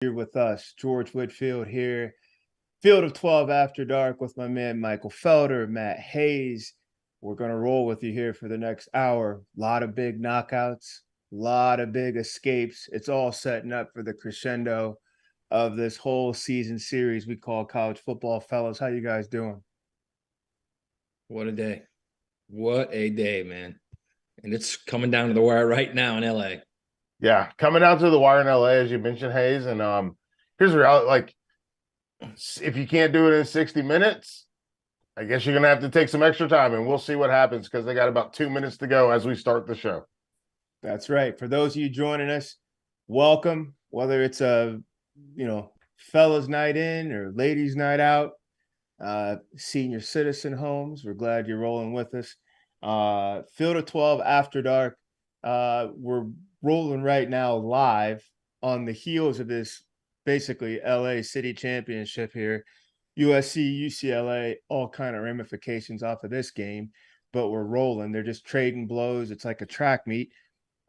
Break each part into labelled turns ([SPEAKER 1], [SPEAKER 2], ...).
[SPEAKER 1] here with us. George Whitfield here. Field of 12 After Dark with my man Michael Felder, Matt Hayes. We're going to roll with you here for the next hour. A lot of big knockouts, a lot of big escapes. It's all setting up for the crescendo of this whole season series we call college football. Fellas, how you guys doing?
[SPEAKER 2] What a day. What a day, man. And it's coming down to the wire right now in LA.
[SPEAKER 3] Yeah, coming out to the wire in LA, as you mentioned, Hayes. And here's the reality: like, if you can't do it in 60 minutes, I guess you're gonna have to take some extra time, and we'll see what happens because they got about 2 minutes to go as we start the show.
[SPEAKER 1] That's right. For those of you joining us, welcome. Whether it's a fellas night in or ladies night out, senior citizen homes, we're glad you're rolling with us. Field of 12 After Dark. We're rolling right now live on the heels of this basically LA City Championship here. USC, UCLA, all kind of ramifications off of this game, but we're rolling. They're just trading blows. It's like a track meet.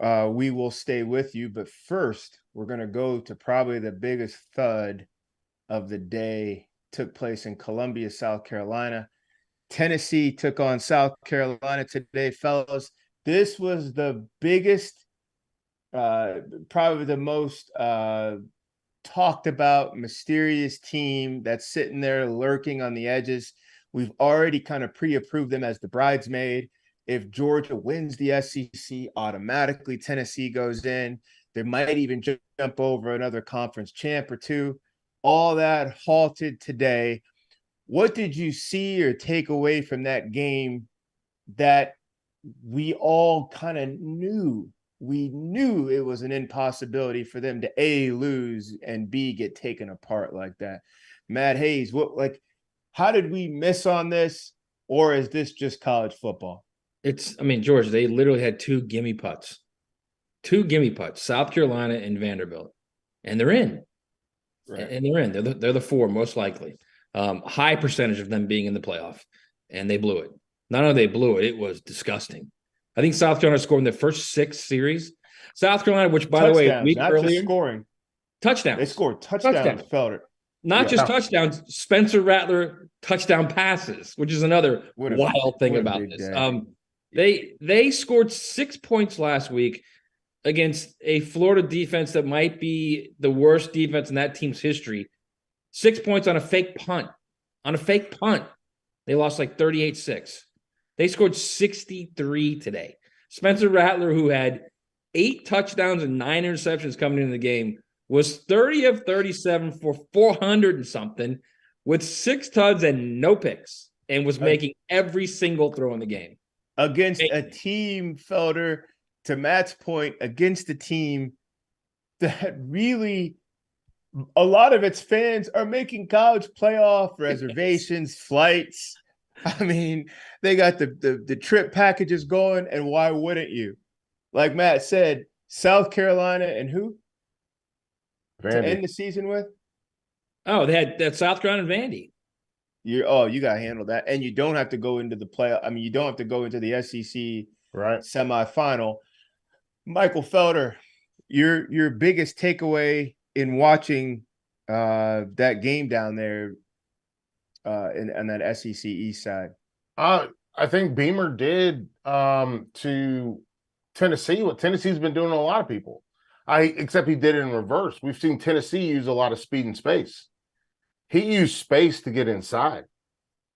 [SPEAKER 1] We will stay with you, but first we're going to go to probably the biggest thud of the day. Took place in Columbia, South Carolina. Tennessee took on South Carolina today, fellas. This was the biggest, probably the most talked about, mysterious team that's sitting there lurking on the edges. We've already kind of pre-approved them as the bridesmaid. If Georgia wins the SEC, automatically Tennessee goes in. They might even jump over another conference champ or two. All that halted today. What did you see or take away from that game that we all kind of knew? We knew it was an impossibility for them to A, lose, and B, get taken apart like that. Matt Hayes, how did we miss on this? Or is this just college football?
[SPEAKER 2] George, they literally had two gimme putts. South Carolina and Vanderbilt. And they're in. Right. And they're in. They're the four, most likely. High percentage of them being in the playoff. And they blew it. Not only they blew it, it was disgusting. I think South Carolina scored in their first 6 series. South Carolina, which, by the way, a week earlier.
[SPEAKER 1] Scoring.
[SPEAKER 2] Touchdowns.
[SPEAKER 1] They scored touchdowns, Felder.
[SPEAKER 2] Not just touchdowns, Spencer Rattler touchdown passes, which is another wild thing about this. They scored 6 points last week against a Florida defense that might be the worst defense in that team's history. 6 points on a fake punt. They lost like 38-6. They scored 63 today. Spencer Rattler, who had 8 touchdowns and 9 interceptions coming into the game, was 30 of 37 for 400 and something with 6 tuds and no picks, and was making every single throw in the game.
[SPEAKER 1] Against a team, Felder, to Matt's point, against a team that really a lot of its fans are making college playoff reservations, flights. I mean, they got the trip packages going, and why wouldn't you? Like Matt said, South Carolina and who? Vandy. To end the season with?
[SPEAKER 2] Oh, they had that South Carolina and Vandy.
[SPEAKER 1] You got to handle that. And you don't have to go into the playoff. I mean, you don't have to go into the SEC semifinal. Michael Felder, your biggest takeaway in watching that game down there on that SEC East side?
[SPEAKER 3] I think Beamer did to Tennessee what Tennessee's been doing to a lot of people. Except he did it in reverse. We've seen Tennessee use a lot of speed and space. He used space to get inside.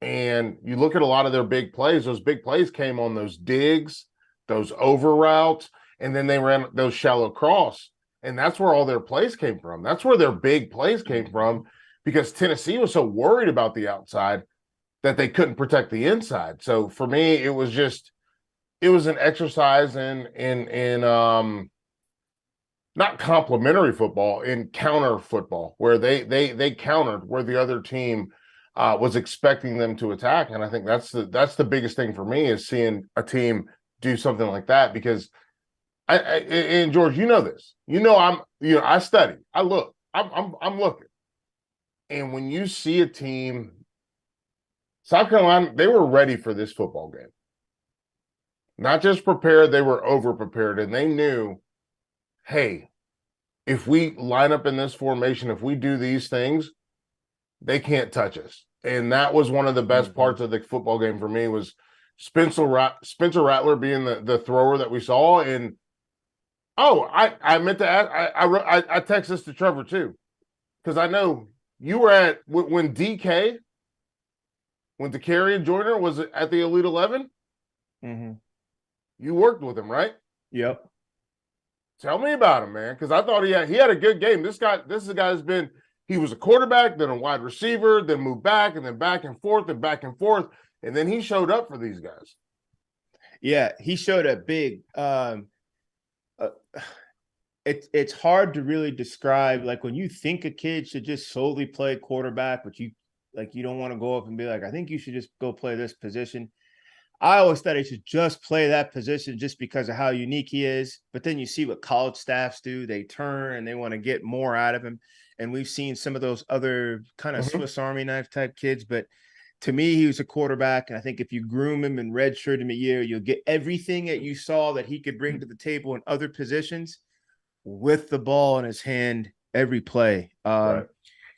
[SPEAKER 3] And you look at a lot of their big plays, those big plays came on those digs, those over routes, and then they ran those shallow cross. And that's where all their plays came from. That's where their big plays came from, because Tennessee was so worried about the outside that they couldn't protect the inside. So for me, it was an exercise in not complementary football, in counter football, where they countered where the other team was expecting them to attack. And I think that's the biggest thing for me, is seeing a team do something like that. Because and George, you know this. I study. I look. I'm looking. And when you see a team, South Carolina, they were ready for this football game. Not just prepared, they were over prepared, and they knew, hey, if we line up in this formation, if we do these things, they can't touch us. And that was one of the best parts of the football game for me was Spencer Rattler being the thrower that we saw. And I meant to ask, I text this to Trevor too, because I know you were at when DK, when Dakarian Joyner was at the Elite 11.
[SPEAKER 1] Mm-hmm.
[SPEAKER 3] You worked with him, right?
[SPEAKER 1] Yep.
[SPEAKER 3] Tell me about him, man, because I thought he had a good game. This is a guy that's he was a quarterback, then a wide receiver, then moved back, and then back and forth, and then he showed up for these guys.
[SPEAKER 1] Yeah, he showed up big. It's hard to really describe. Like when you think a kid should just solely play quarterback, but you don't want to go up and be like, I think you should just go play this position. I always thought he should just play that position just because of how unique he is. But then you see what college staffs do. They turn and they want to get more out of him. And we've seen some of those other kind of Swiss Army knife type kids. But to me, he was a quarterback. And I think if you groom him and redshirt him a year, you'll get everything that you saw that he could bring to the table in other positions with the ball in his hand every play.
[SPEAKER 3] Right.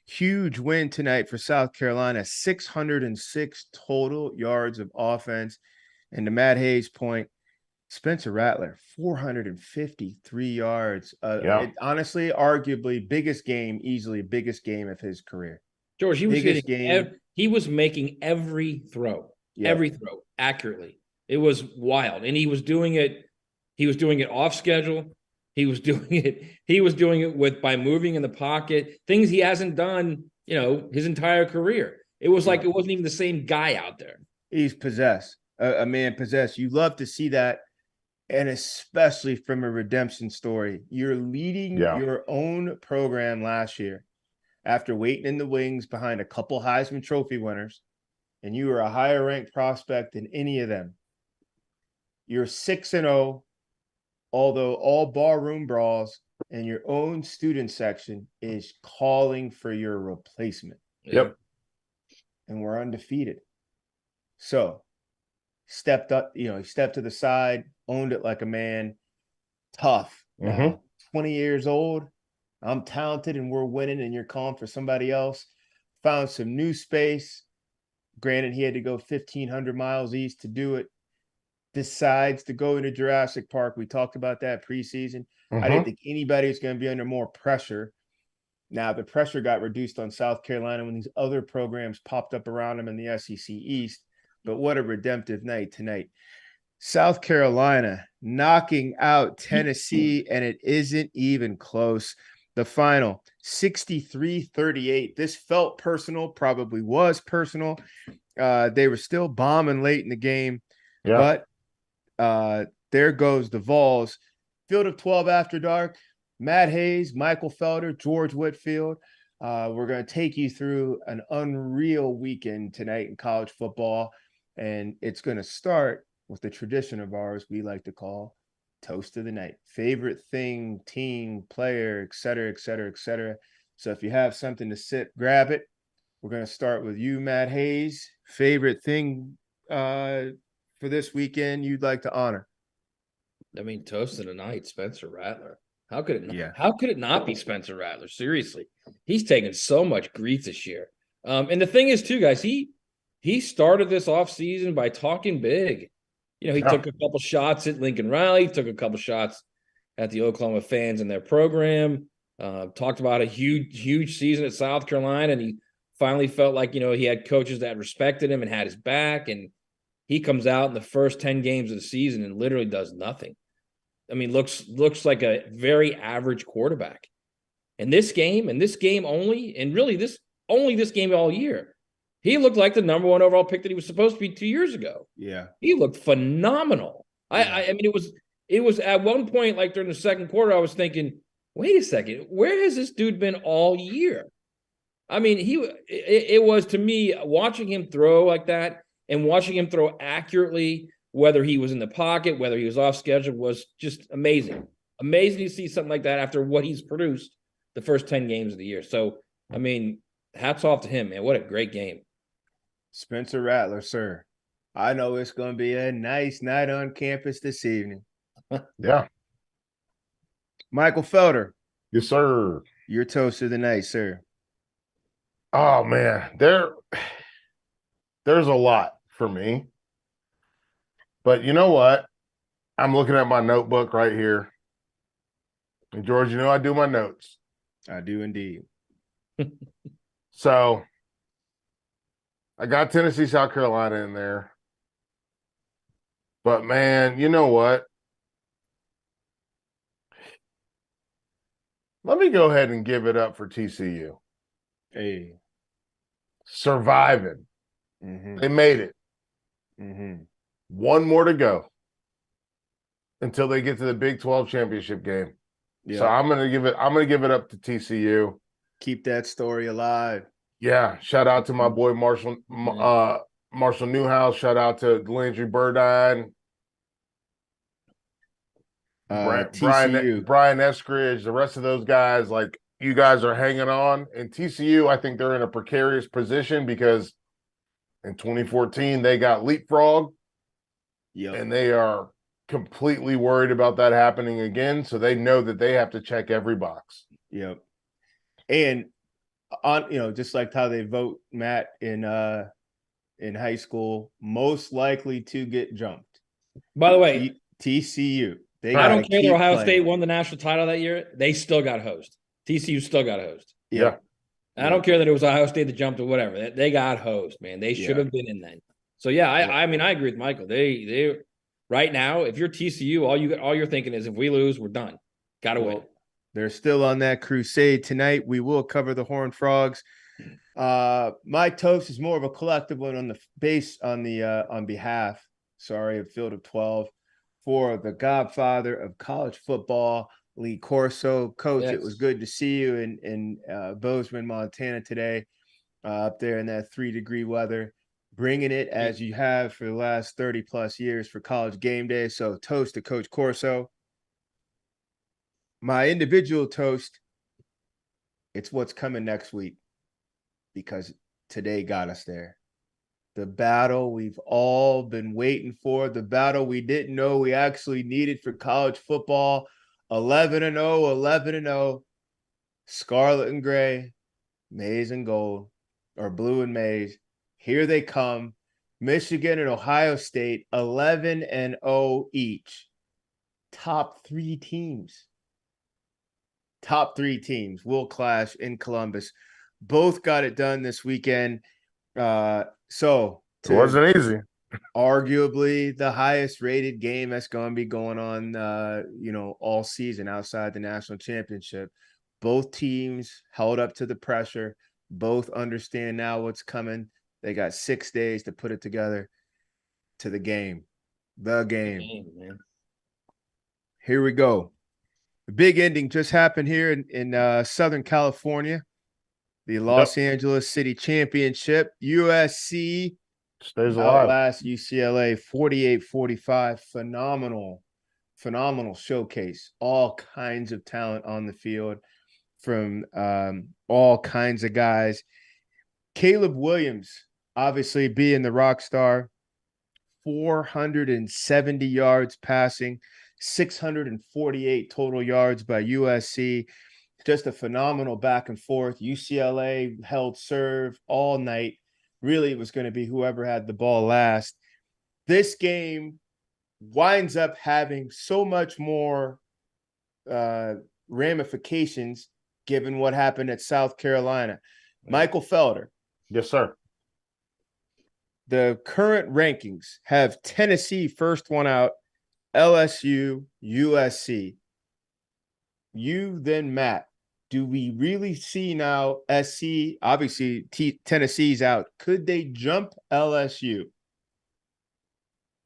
[SPEAKER 1] Huge win tonight for South Carolina, 606 total yards of offense. And to Matt Hayes' point, Spencer Rattler, 453 yards. Honestly, arguably easily biggest game of his career.
[SPEAKER 2] George, he was he was making every throw accurately. It was wild. And he was doing it off schedule. He was doing it by moving in the pocket, things he hasn't done, his entire career. It was like it wasn't even the same guy out there.
[SPEAKER 1] He's possessed, a man possessed. You love to see that, and especially from a redemption story. You're leading your own program last year after waiting in the wings behind a couple Heisman Trophy winners, and you were a higher ranked prospect than any of them. You're 6-0. Although all barroom brawls and your own student section is calling for your replacement.
[SPEAKER 3] Yep.
[SPEAKER 1] And we're undefeated. So stepped up, he stepped to the side, owned it like a man, tough. Now, 20 years old, I'm talented and we're winning and you're calling for somebody else. Found some new space. Granted, he had to go 1,500 miles east to do it. Decides to go into Jurassic Park. We talked about that preseason. I didn't think anybody was going to be under more pressure. Now, the pressure got reduced on South Carolina when these other programs popped up around them in the SEC East. But what a redemptive night tonight. South Carolina knocking out Tennessee, and it isn't even close. The final, 63-38. This felt personal, probably was personal. They were still bombing late in the game. But there goes the Vols. Field of 12 after dark. Matt Hayes, Michael Felder, George Whitfield. We're going to take you through an unreal weekend tonight in college football. And it's going to start with the tradition of ours we like to call Toast of the Night. Favorite thing, team, player, et cetera, et cetera, et cetera. So if you have something to sip, grab it. We're going to start with you, Matt Hayes. Favorite thing for this weekend you'd like to honor?
[SPEAKER 2] I mean, Toast of the Night, Spencer Rattler. How could it not? How could it not be Spencer Rattler? Seriously, he's taken so much grief this year. And the thing is, too, guys, he started this offseason by talking big. He took a couple shots at Lincoln Riley, took a couple shots at the Oklahoma fans and their program. Talked about a huge season at South Carolina, and he finally felt like he had coaches that respected him and had his back. And he comes out in the first 10 games of the season and literally does nothing. I mean, looks like a very average quarterback. And this game only, and really this game all year, he looked like the number one overall pick that he was supposed to be 2 years ago.
[SPEAKER 1] Yeah.
[SPEAKER 2] He looked phenomenal. Yeah. I mean, it was at one point, like during the second quarter, I was thinking, wait a second, where has this dude been all year? I mean, it was, to me, watching him throw like that and watching him throw accurately, whether he was in the pocket, whether he was off schedule, was just amazing. Amazing to see something like that after what he's produced the first 10 games of the year. So, I mean, hats off to him, man. What a great game.
[SPEAKER 1] Spencer Rattler, sir. I know it's going to be a nice night on campus this evening.
[SPEAKER 3] Yeah.
[SPEAKER 1] Michael Felder.
[SPEAKER 3] Yes, sir.
[SPEAKER 1] Your toast of the night, sir.
[SPEAKER 3] Oh man, there's a lot for me. But you know what? I'm looking at my notebook right here. And George, you know I do my notes.
[SPEAKER 1] I do indeed.
[SPEAKER 3] So I got Tennessee, South Carolina in there. But man, you know what? Let me go ahead and give it up for TCU.
[SPEAKER 1] Hey.
[SPEAKER 3] Surviving.
[SPEAKER 1] Mm-hmm.
[SPEAKER 3] They made it.
[SPEAKER 1] Mm-hmm.
[SPEAKER 3] One more to go until they get to the Big 12 championship game. Yeah. So I'm gonna give it up to TCU.
[SPEAKER 1] Keep that story alive.
[SPEAKER 3] Yeah. Shout out to my boy Marshall Newhouse. Shout out to Landry Burdine.
[SPEAKER 1] TCU.
[SPEAKER 3] Brian Eskridge, the rest of those guys, like, you guys are hanging on. And TCU, I think they're in a precarious position because in 2014 they got leapfrogged. Yep. And they are completely worried about that happening again. So they know that they have to check every box.
[SPEAKER 1] Yep. And on, just like how they vote Matt in high school, most likely to get jumped.
[SPEAKER 2] By the way,
[SPEAKER 1] TCU.
[SPEAKER 2] I don't care that Ohio State won the national title that year. They still got hosed. TCU still got hosed.
[SPEAKER 3] Yeah.
[SPEAKER 2] I don't care that it was Ohio State that jumped or whatever. They got hosed, man. They should have been in that. So I mean, I agree with Michael. They right now, if you're TCU, all you're thinking is if we lose, we're done. Gotta win.
[SPEAKER 1] They're still on that crusade tonight. We will cover the Horned Frogs. My toast is more of a collective one on the base on behalf. Of Field of 12 for the godfather of college football, Lee Corso. Coach, It was good to see you in Bozeman, Montana today, up there in that 3-degree weather, bringing it as you have for the last 30 plus years for college game day. So toast to Coach Corso. My individual toast, it's what's coming next week, because today got us there. The battle we've all been waiting for, the battle we didn't know we actually needed for college football. 11-0, scarlet and gray, maize and gold, or blue and maize. Here they come. Michigan and Ohio State, 11-0 each. Top three teams will clash in Columbus. Both got it done this weekend. So
[SPEAKER 3] it wasn't easy.
[SPEAKER 1] Arguably the highest rated game that's going to be going on, all season outside the national championship. Both teams held up to the pressure. Both understand now what's coming. They got 6 days to put it together to the game. The game, man. Here we go. The big ending just happened here in Southern California. The Los Angeles City Championship. USC
[SPEAKER 3] stays alive.
[SPEAKER 1] Outlast UCLA 48-45. Phenomenal showcase. All kinds of talent on the field from all kinds of guys. Caleb Williams, obviously being the rock star, 470 yards passing, 648 total yards by USC. Just a phenomenal back and forth. UCLA held serve all night. Really, it was going to be whoever had the ball last. This game winds up having so much more ramifications given what happened at South Carolina. Michael Felder.
[SPEAKER 3] Yes, sir.
[SPEAKER 1] The current rankings have Tennessee first one out, LSU, USC. You then, Matt. Do we really see now SC? Obviously, Tennessee's out. Could they jump LSU?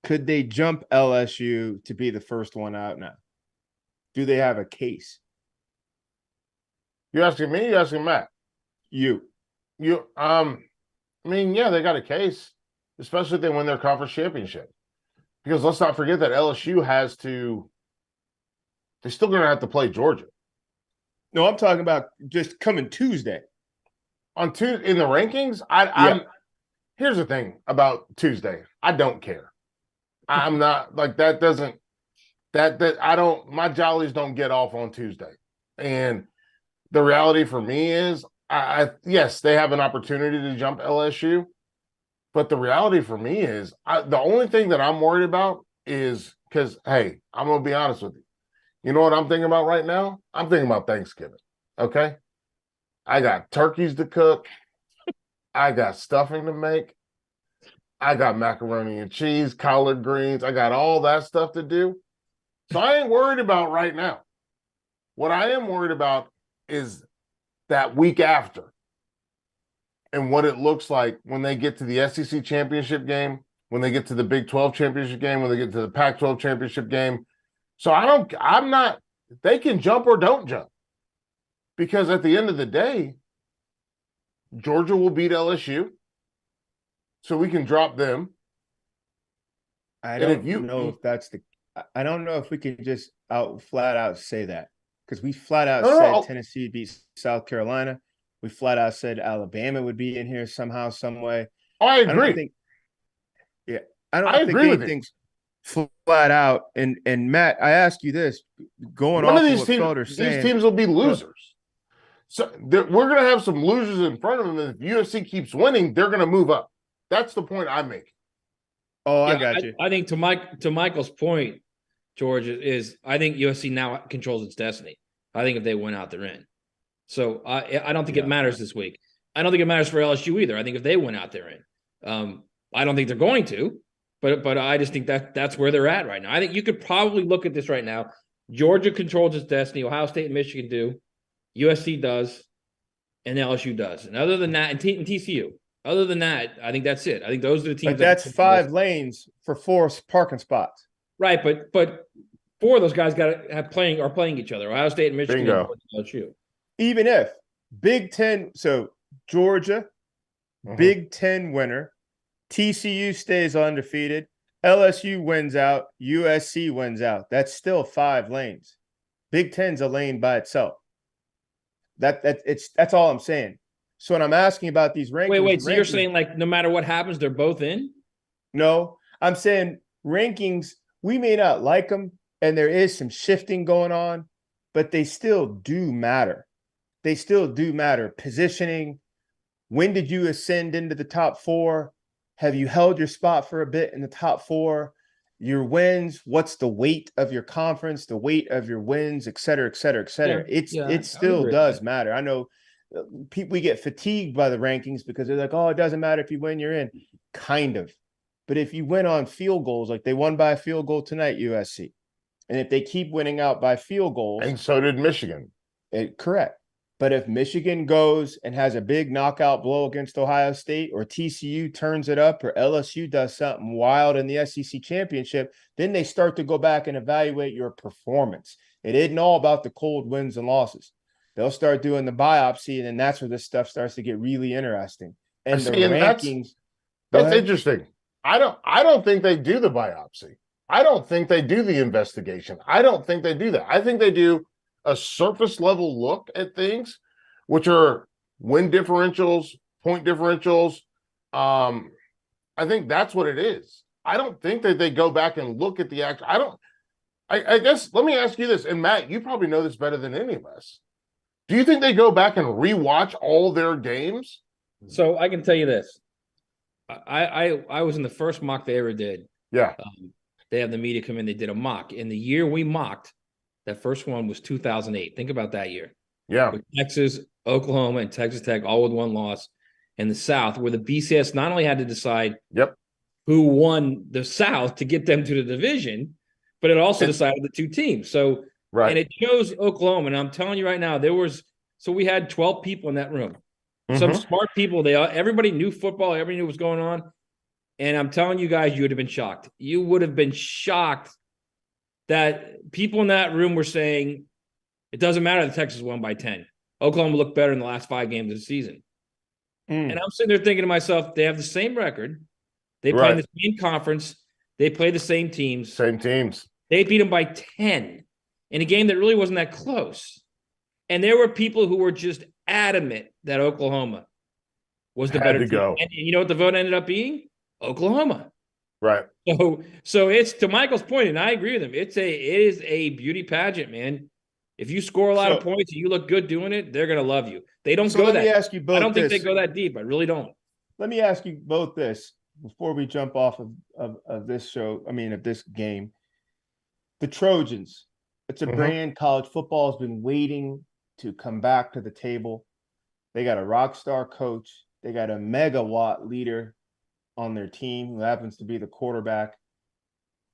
[SPEAKER 1] Could they jump LSU to be the first one out now? Do they have a case?
[SPEAKER 3] You asking me? You asking Matt?
[SPEAKER 1] You.
[SPEAKER 3] I mean, yeah, they got a case, especially if they win their conference championship. Because let's not forget that LSU they're still going to have to play Georgia.
[SPEAKER 1] No, I'm talking about just coming Tuesday.
[SPEAKER 3] On Tuesday in the rankings, here's the thing about Tuesday. I don't care. I'm not like that. My jollies don't get off on Tuesday. And the reality for me is, yes, they have an opportunity to jump LSU, but the reality for me is, the only thing that I'm worried about is because, hey, I'm gonna be honest with you. You know what I'm thinking about right now? I'm thinking about Thanksgiving. Okay, I got turkeys to cook. I got stuffing to make. I got macaroni and cheese, collard greens. I got all that stuff to do. So I ain't worried about right now. What I am worried about is that week after and what it looks like when they get to the SEC championship game, when they get to the Big 12 championship game, when they get to the Pac-12 championship game. So I'm not, they can jump or don't jump. Because at the end of the day, Georgia will beat LSU. So we can drop them.
[SPEAKER 1] I don't know if that's the. I don't know if we can just flat out say that, because we flat out said Tennessee beat South Carolina. We flat out said Alabama would be in here somehow, some way.
[SPEAKER 3] Oh, I agree.
[SPEAKER 1] I don't think anything's flat out. And Matt, I ask you this: going off of what Felder's saying,
[SPEAKER 3] these teams will be losers. So we're going to have some losers in front of them. And if USC keeps winning, they're going to move up. That's the point I'm making.
[SPEAKER 1] Oh, I got you.
[SPEAKER 2] I think to Michael's point, George, is I think USC now controls its destiny. I think if they win out, they're in. So I don't think it matters this week. I don't think it matters for LSU either. I think if they win out, they're in. I don't think they're going to, but I just think that's where they're at right now. I think you could probably look at this right now. Georgia controls its destiny. Ohio State and Michigan do. USC does, and LSU does. And other than that, and TCU. Other than that, I think that's it. I think those are the teams.
[SPEAKER 1] But that's 5 lanes for 4 parking spots.
[SPEAKER 2] Right, but 4 of those guys are playing each other. Ohio State and Michigan and LSU.
[SPEAKER 1] Even if Big Ten, so Georgia, Big Ten winner, TCU stays undefeated, LSU wins out, USC wins out. That's still 5 lanes. Big Ten's a lane by itself. That's all I'm saying. So when I'm asking about these rankings,
[SPEAKER 2] wait. So you're saying like no matter what happens, they're both in?
[SPEAKER 1] No, I'm saying rankings. We may not like them, and there is some shifting going on, but they still do matter. They still do matter. Positioning. When did you ascend into the top 4? Have you held your spot for a bit in the top 4? Your wins. What's the weight of your conference? The weight of your wins, et cetera, et cetera, et cetera. It still does matter. I know. We get fatigued by the rankings because they're like, oh, it doesn't matter if you win, you're in. Kind of. But if you win on field goals, like they won by a field goal tonight, USC, and if they keep winning out by field goals.
[SPEAKER 3] And so did Michigan.
[SPEAKER 1] Correct. But if Michigan goes and has a big knockout blow against Ohio State, or TCU turns it up, or LSU does something wild in the SEC championship, then they start to go back and evaluate your performance. It isn't all about the cold wins and losses. They'll start doing the biopsy, and then that's where this stuff starts to get really interesting. And the rankings.
[SPEAKER 3] That's interesting. I don't think they do the biopsy. I don't think they do the investigation. I don't think they do that. I think they do a surface level look at things, which are win differentials, point differentials. I think that's what it is. I don't think that they go back and look at the actual. I guess let me ask you this, and Matt, you probably know this better than any of us. Do you think they go back and rewatch all their games?
[SPEAKER 2] So I can tell you this. I was in the first mock they ever did.
[SPEAKER 3] Yeah.
[SPEAKER 2] They have the media come in. They did a mock. In the year we mocked, that first one was 2008. Think about that year.
[SPEAKER 3] Yeah.
[SPEAKER 2] With Texas, Oklahoma, and Texas Tech all with 1 loss in the South, where the BCS not only had to decide who won the South to get them to the division, but it also decided the 2 teams. So
[SPEAKER 3] right.
[SPEAKER 2] And it chose Oklahoma. And I'm telling you right now, we had 12 people in that room. Some smart people. Everybody knew football. Everybody knew what was going on. And I'm telling you guys, you would have been shocked. You would have been shocked that people in that room were saying, it doesn't matter that Texas won by 10. Oklahoma looked better in the last 5 games of the season. And I'm sitting there thinking to myself, they have the same record. They play in the same conference. They play the same teams.
[SPEAKER 3] Same teams.
[SPEAKER 2] They beat them by 10 in a game that really wasn't that close. And there were people who were just adamant that Oklahoma was the better team.
[SPEAKER 3] Go.
[SPEAKER 2] And you know what the vote ended up being? Oklahoma.
[SPEAKER 3] Right.
[SPEAKER 2] So it's, to Michael's point, and I agree with him, it is a beauty pageant, man. If you score a lot of points and you look good doing it, they're going to love you. They don't go that.
[SPEAKER 1] Let me ask you both.
[SPEAKER 2] I don't think they go that deep. I really don't.
[SPEAKER 1] Let me ask you both this before we jump off of this show. I mean, of this game. The Trojans. It's a brand college football has been waiting to come back to the table. They got a rock star coach. They got a megawatt leader on their team who happens to be the quarterback.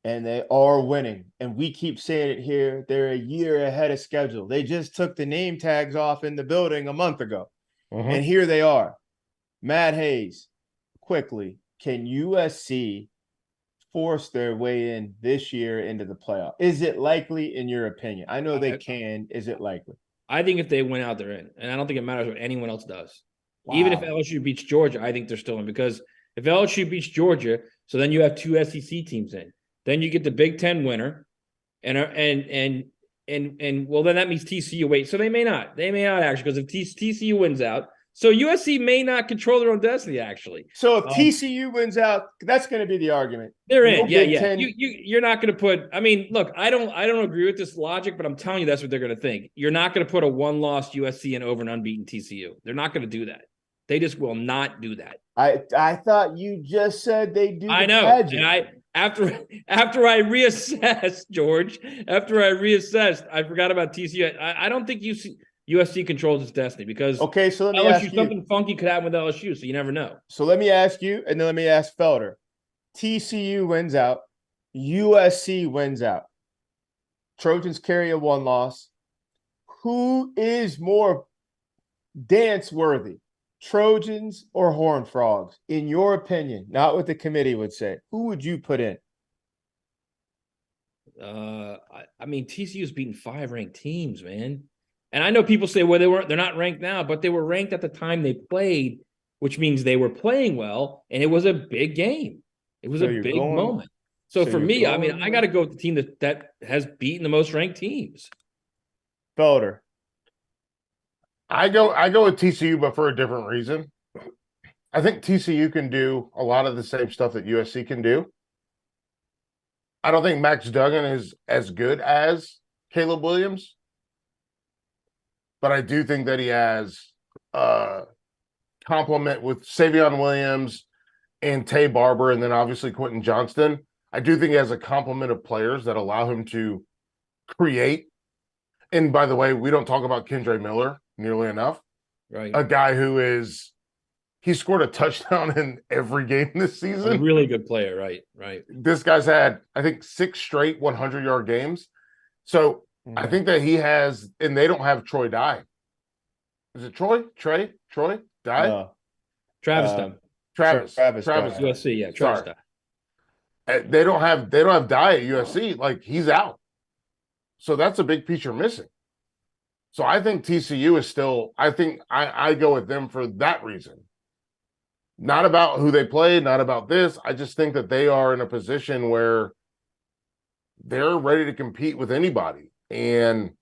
[SPEAKER 1] And they are winning. And we keep saying it here. They're a year ahead of schedule. They just took the name tags off in the building a month ago. And here they are. Matt Hayes, quickly, can USC force their way in this year into the playoff? Is it likely, in your opinion? I know they can. Is it likely?
[SPEAKER 2] I think if they win out, they're in. And I don't think it matters what anyone else does. Wow. Even if LSU beats Georgia, I think they're still in. Because if LSU beats Georgia, so then you have 2 SEC teams in. Then you get the Big Ten winner. And well, then that means TCU. Wait, so they may not. They may not actually, because if TCU wins out, so USC may not control their own destiny, actually.
[SPEAKER 1] So if TCU wins out, that's going to be the argument.
[SPEAKER 2] They're in. Yeah. You're not going to put – I mean, look, I don't agree with this logic, but I'm telling you that's what they're going to think. You're not going to put a one-loss USC in over an unbeaten TCU. They're not going to do that. They just will not do that.
[SPEAKER 1] I thought you just said they do.
[SPEAKER 2] I know. Pageant. And after I reassessed, George, I forgot about TCU. I don't think USC controls its destiny because
[SPEAKER 1] so let me
[SPEAKER 2] LSU,
[SPEAKER 1] ask you.
[SPEAKER 2] Something funky could happen with LSU, so you never know.
[SPEAKER 1] So let me ask you, and then let me ask Felder. TCU wins out. USC wins out. Trojans carry a one loss. Who is more dance worthy, Trojans or Horned Frogs? In your opinion, not what the committee would say. Who would you put in?
[SPEAKER 2] I mean, TCU's beaten 5 ranked teams, man. And I know people say, well, they're not ranked now, but they were ranked at the time they played, which means they were playing well, and it was a big game. It was a big moment. So for me, I mean, I got to go with the team that has beaten the most ranked teams.
[SPEAKER 1] Felder.
[SPEAKER 3] I go with TCU, but for a different reason. I think TCU can do a lot of the same stuff that USC can do. I don't think Max Duggan is as good as Caleb Williams, but I do think that he has a complement with Savion Williams and Tay Barber, and then obviously Quentin Johnston. I do think he has a complement of players that allow him to create. And by the way, we don't talk about Kendre Miller nearly enough.
[SPEAKER 2] Right.
[SPEAKER 3] A guy he scored a touchdown in every game this season.
[SPEAKER 2] A really good player, right.
[SPEAKER 3] This guy's had, I think, 6 straight 100-yard games. So I think that he has, and they don't have Troy Dye. Is it Troy? Trey? Troy? Dye?
[SPEAKER 1] No.
[SPEAKER 2] Travis Dye.
[SPEAKER 3] Travis.
[SPEAKER 2] USC, yeah. Travis Dye.
[SPEAKER 3] They don't have Dye at USC. Like, he's out. So that's a big piece you're missing. So I think TCU is still, I think I go with them for that reason. Not about who they play, not about this. I just think that they are in a position where they're ready to compete with anybody. And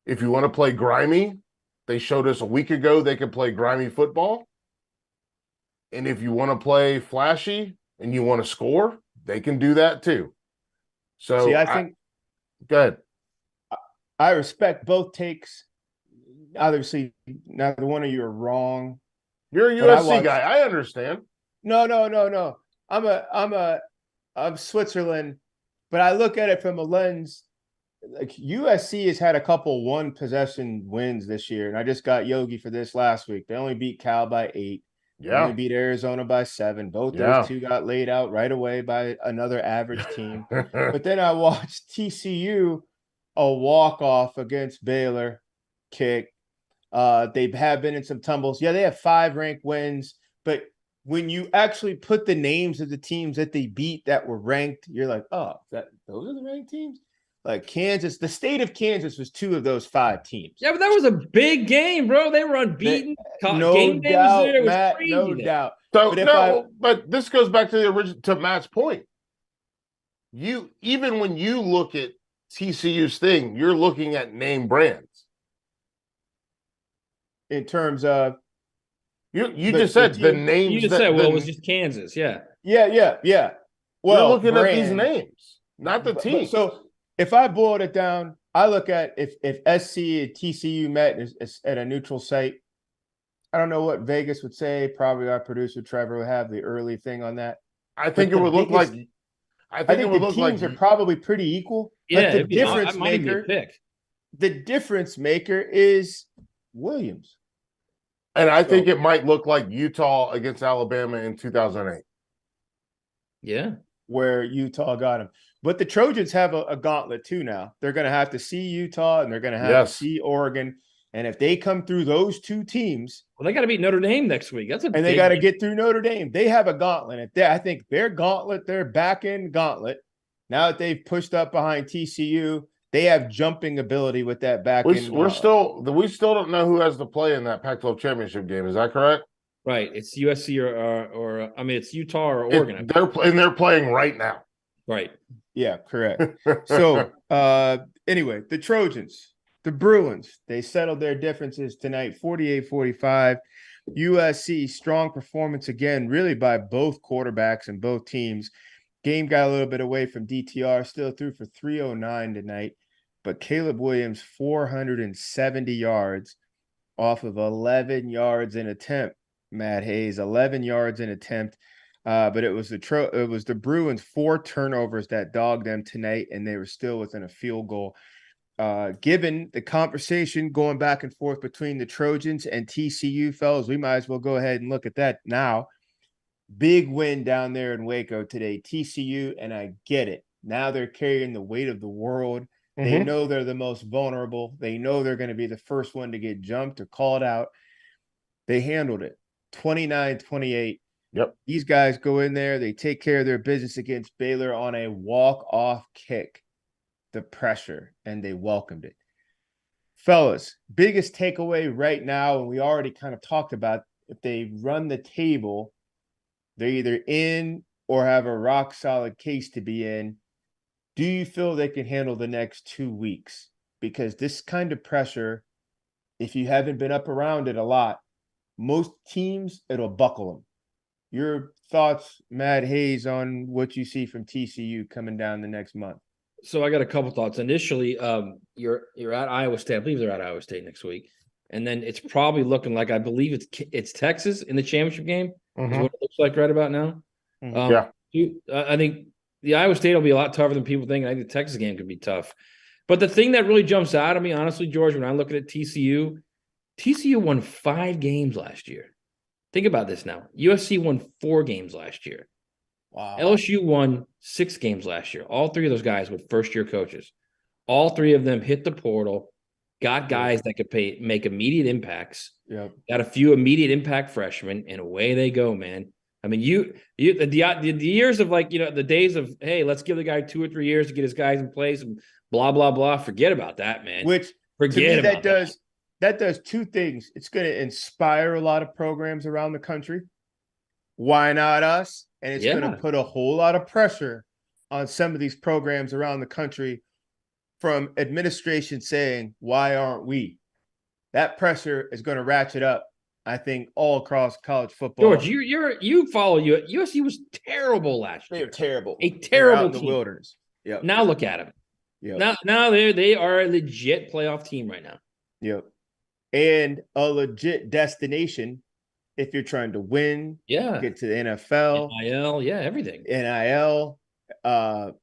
[SPEAKER 3] if you want to play grimy, they showed us a week ago they could play grimy football. And if you want to play flashy and you want to score, they can do that too. So
[SPEAKER 1] see, I think
[SPEAKER 3] go ahead.
[SPEAKER 1] I respect both takes. Obviously, neither one of you are wrong.
[SPEAKER 3] You're a USC guy. I understand.
[SPEAKER 1] No. I'm Switzerland, but I look at it from a lens. Like USC has had a couple 1-possession wins this year, and I just got Yogi for this last week. They only beat Cal by 8. Yeah. They only beat Arizona by 7. Both those two got laid out right away by another average team. But then I watched TCU, a walk-off against Baylor, kick. They have been in some tumbles. Yeah, they have 5 ranked wins, but when you actually put the names of the teams that they beat that were ranked, you're like, oh, those are the ranked teams? Like Kansas, the state of Kansas was 2 of those 5 teams.
[SPEAKER 2] Yeah, but that was a big game, bro. They were unbeaten.
[SPEAKER 1] No doubt, Matt, no doubt.
[SPEAKER 3] But this goes back to the original, to Matt's point. Even when you look at TCU's thing, you're looking at name brands.
[SPEAKER 1] In terms of
[SPEAKER 3] you just said the names.
[SPEAKER 2] You just said, well, it was just Kansas, yeah.
[SPEAKER 1] Yeah. Well,
[SPEAKER 3] you're looking at these names, not the team.
[SPEAKER 1] So if I boiled it down, I look at if SC and TCU met at a neutral site, I don't know what Vegas would say. Probably our producer Trevor would have the early thing on that.
[SPEAKER 3] I think it would look like.
[SPEAKER 1] I think the teams are probably pretty equal.
[SPEAKER 2] Yeah,
[SPEAKER 1] but the
[SPEAKER 2] might even be a pick.
[SPEAKER 1] The difference maker is Williams.
[SPEAKER 3] And I think it might look like Utah against Alabama in 2008.
[SPEAKER 2] Yeah.
[SPEAKER 1] Where Utah got him. But the Trojans have a gauntlet too now. They're going to have to see Utah and they're going to have to see Oregon. And if they come through those two teams.
[SPEAKER 2] Well, they got to beat Notre Dame next week.
[SPEAKER 1] And they got to get through Notre Dame. They have a gauntlet. I think their gauntlet, their back end gauntlet, now that they've pushed up behind TCU, they have jumping ability with that back end.
[SPEAKER 3] We still don't know who has to play in that Pac-12 championship game. Is that correct?
[SPEAKER 2] Right. It's USC or it's Utah or Oregon.
[SPEAKER 3] They're playing right now.
[SPEAKER 2] Right.
[SPEAKER 1] Yeah, correct. So anyway, the Trojans, the Bruins, they settled their differences tonight, 48-45. USC, strong performance again, really by both quarterbacks and both teams. Game got a little bit away from DTR, still threw for 309 tonight, but Caleb Williams, 470 yards off of 11 yards in attempt. Matt Hayes, 11 yards in attempt. But it was the Bruins 4 turnovers that dogged them tonight, and they were still within a field goal. Given the conversation going back and forth between the Trojans and TCU, fellas, we might as well go ahead and look at that now. Big win down there in Waco today, TCU, and I get it. Now they're carrying the weight of the world. They know they're the most vulnerable. They know they're going to be the first one to get jumped or called out. They handled it, 29-28.
[SPEAKER 3] Yep.
[SPEAKER 1] These guys go in there. They take care of their business against Baylor on a walk-off kick. The pressure, and they welcomed it. Fellas, biggest takeaway right now, and we already kind of talked about, if they run the table, they're either in or have a rock-solid case to be in. Do you feel they can handle the next 2 weeks? Because this kind of pressure, if you haven't been up around it a lot, most teams, it'll buckle them. Your thoughts, Matt Hayes, on what you see from TCU coming down the next month?
[SPEAKER 2] So I got a couple thoughts. Initially, you're at Iowa State. I believe they're at Iowa State next week, and then it's probably looking like, I believe it's Texas in the championship game. Is what it looks like right about now. I think the Iowa State will be a lot tougher than people think. I think the Texas game could be tough. But the thing that really jumps out at me, honestly, George, when I look at TCU won 5 games last year. Think about this now. USC won 4 games last year.
[SPEAKER 1] Wow.
[SPEAKER 2] LSU won 6 games last year. All 3 of those guys with first-year coaches. All 3 of them hit the portal, got guys that could make immediate impacts.
[SPEAKER 1] Yep.
[SPEAKER 2] Got a few immediate impact freshmen, and away they go, man. I mean, the years of, like, the days of, hey, let's give the guy 2 or 3 years to get his guys in place and blah, blah, blah. Forget about that, man.
[SPEAKER 1] That does 2 things. It's going to inspire a lot of programs around the country. Why not us? And it's going to put a whole lot of pressure on some of these programs around the country from administration saying, why aren't we? That pressure is going to ratchet up, I think, all across college football.
[SPEAKER 2] George, you follow USC was terrible last year.
[SPEAKER 1] They were terrible.
[SPEAKER 2] A terrible
[SPEAKER 1] team.
[SPEAKER 2] The
[SPEAKER 1] wilderness. Yep.
[SPEAKER 2] Now look at them.
[SPEAKER 1] Yep.
[SPEAKER 2] Now they are a legit playoff team right now.
[SPEAKER 1] Yep. And a legit destination if you're trying to win, get to the NFL,
[SPEAKER 2] NIL, everything.
[SPEAKER 1] NIL. I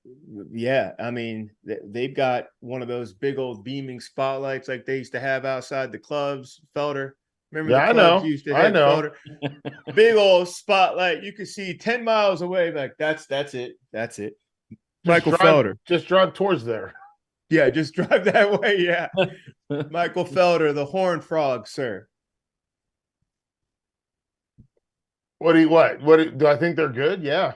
[SPEAKER 1] mean, they've got one of those big old beaming spotlights like they used to have outside the clubs. Felder, remember?
[SPEAKER 3] Yeah,
[SPEAKER 1] the clubs used to have Felder? Big old spotlight. You could see 10 miles away. Like that's it. That's it. Michael Felder.
[SPEAKER 3] Just drive towards there.
[SPEAKER 1] Yeah, just drive that way. Yeah, Michael Felder, the Horned Frog, sir.
[SPEAKER 3] What do I think they're good? Yeah.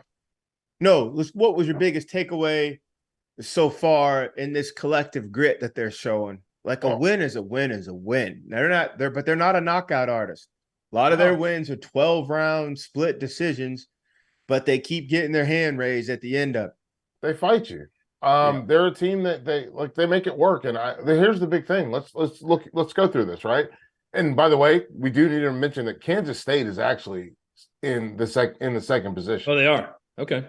[SPEAKER 1] No, what was your biggest takeaway so far in this collective grit that they're showing? Like a win is a win is a win. They're not a knockout artist. A lot of their wins are 12-round split decisions, but they keep getting their hand raised at the end of it.
[SPEAKER 3] They fight you. They're a team that they make it work. And here's the big thing. Let's go through this, right? And by the way, we do need to mention that Kansas State is actually in the second position.
[SPEAKER 2] Oh, they are. Okay.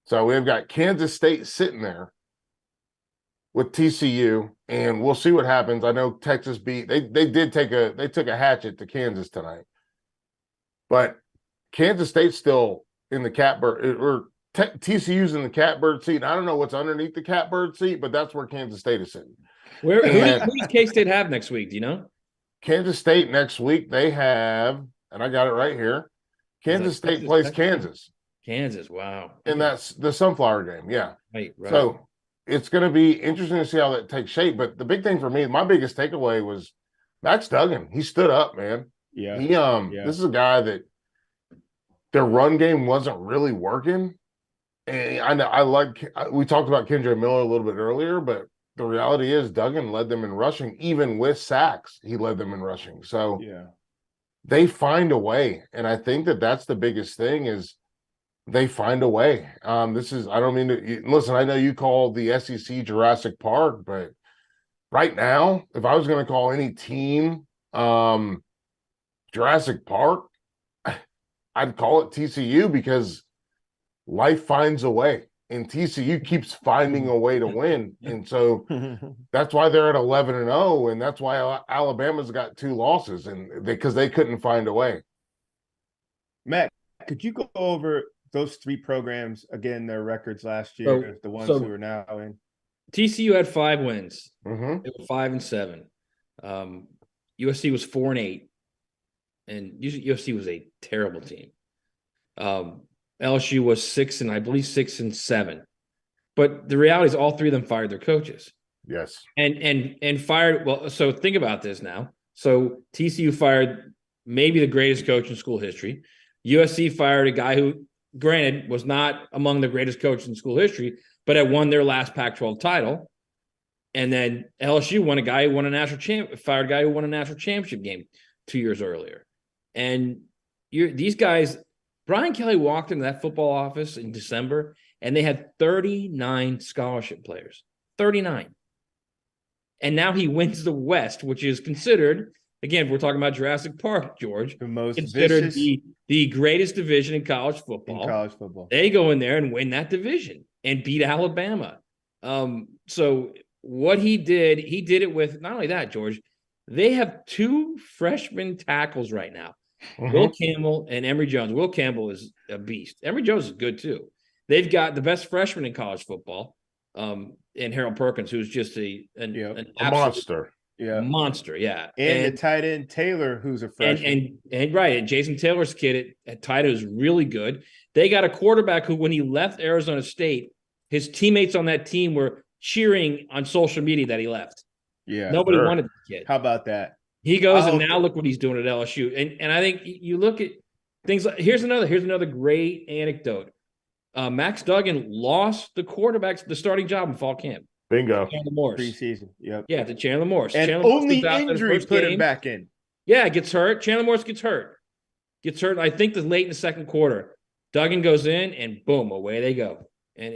[SPEAKER 3] So we've got Kansas State sitting there with TCU, and we'll see what happens. I know Texas beat they took a hatchet to Kansas tonight, but Kansas State's still in the catbird or TCU's in the catbird seat. I don't know what's underneath the catbird seat, but that's where Kansas State is sitting.
[SPEAKER 2] Who does K-State have next week? Do you know?
[SPEAKER 3] Kansas State next week, they have, and I got it right here. Kansas State plays Kansas.
[SPEAKER 2] Kansas, wow.
[SPEAKER 3] And that's the Sunflower game, yeah.
[SPEAKER 2] Right.
[SPEAKER 3] So it's going to be interesting to see how that takes shape. But the big thing for me, my biggest takeaway was Max Duggan. He stood up, man.
[SPEAKER 1] Yeah.
[SPEAKER 3] This is a guy that their run game wasn't really working. And I know we talked about Kendra Miller a little bit earlier, but the reality is Duggan led them in rushing, even with sacks. He led them in rushing. So they find a way. And I think that's the biggest thing is they find a way. I don't mean to listen, I know you call the SEC Jurassic Park, but right now, if I was going to call any team Jurassic Park, I'd call it TCU because life finds a way. And TCU keeps finding a way to win. And so that's why they're at 11-0. And that's why Alabama's got 2 losses because they couldn't find a way.
[SPEAKER 1] Matt, could you go over those 3 programs again, their records last year, the ones who are now in?
[SPEAKER 2] TCU had 5 wins.
[SPEAKER 3] Mm-hmm.
[SPEAKER 2] They were 5-7. USC was 4-8. And USC was a terrible team. LSU was 6-7. But the reality is all 3 of them fired their coaches.
[SPEAKER 3] Yes.
[SPEAKER 2] And fired, well, so think about this now. So TCU fired maybe the greatest coach in school history. USC fired a guy who, granted, was not among the greatest coaches in school history, but had won their last Pac-12 title. And then LSU won a guy who won fired a guy who won a national championship game 2 years earlier. And these guys, Brian Kelly walked into that football office in December, and they had 39 scholarship players. 39. And now he wins the West, which is considered, again, if we're talking about Jurassic Park, George,
[SPEAKER 1] the most
[SPEAKER 2] considered the greatest division in college football. They go in there and win that division and beat Alabama. So what he did it with, not only that, George, they have 2 freshman tackles right now. Mm-hmm. Will Campbell and Emory Jones. Will Campbell is a beast. Emory Jones is good too. They've got the best freshman in college football, in Harold Perkins, who's just a
[SPEAKER 3] monster.
[SPEAKER 2] Yeah, monster. Yeah,
[SPEAKER 1] and the tight end Taylor, who's a freshman,
[SPEAKER 2] and Jason Taylor's kid at tight end is really good. They got a quarterback who, when he left Arizona State, his teammates on that team were cheering on social media that he left.
[SPEAKER 1] Yeah,
[SPEAKER 2] nobody wanted the kid.
[SPEAKER 1] How about that?
[SPEAKER 2] He goes, and now look what he's doing at LSU. And I think you look at things like here's another great anecdote. Max Duggan lost the starting job in fall camp.
[SPEAKER 3] Bingo.
[SPEAKER 2] Chandler Morris.
[SPEAKER 1] Preseason. Yep.
[SPEAKER 2] Yeah, to Chandler Morris.
[SPEAKER 1] And
[SPEAKER 2] Chandler
[SPEAKER 1] only injury put him back in.
[SPEAKER 2] Yeah, gets hurt. Chandler Morris gets hurt. I think late in the second quarter. Duggan goes in and boom, away they go. And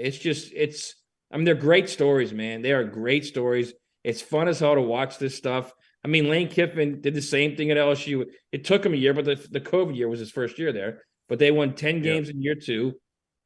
[SPEAKER 2] they're great stories, man. They are great stories. It's fun as hell to watch this stuff. I mean, Lane Kiffin did the same thing at LSU. It took him a year, but the COVID year was his first year there. But they won 10 games in year 2.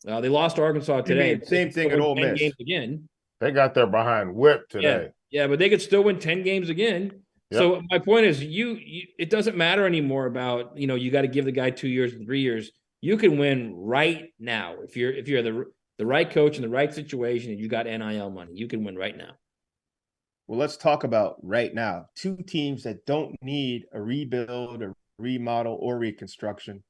[SPEAKER 2] They lost to Arkansas today.
[SPEAKER 1] Same thing at Ole Miss.
[SPEAKER 2] 10 games again.
[SPEAKER 3] They got their behind whipped today.
[SPEAKER 2] Yeah, but they could still win 10 games again. Yep. So my point is, it doesn't matter anymore about, you got to give the guy 2 years and 3 years. You can win right now if you're the right coach in the right situation and you got NIL money. You can win right now.
[SPEAKER 1] Well, let's talk about right now. 2 teams that don't need a rebuild or remodel or reconstruction,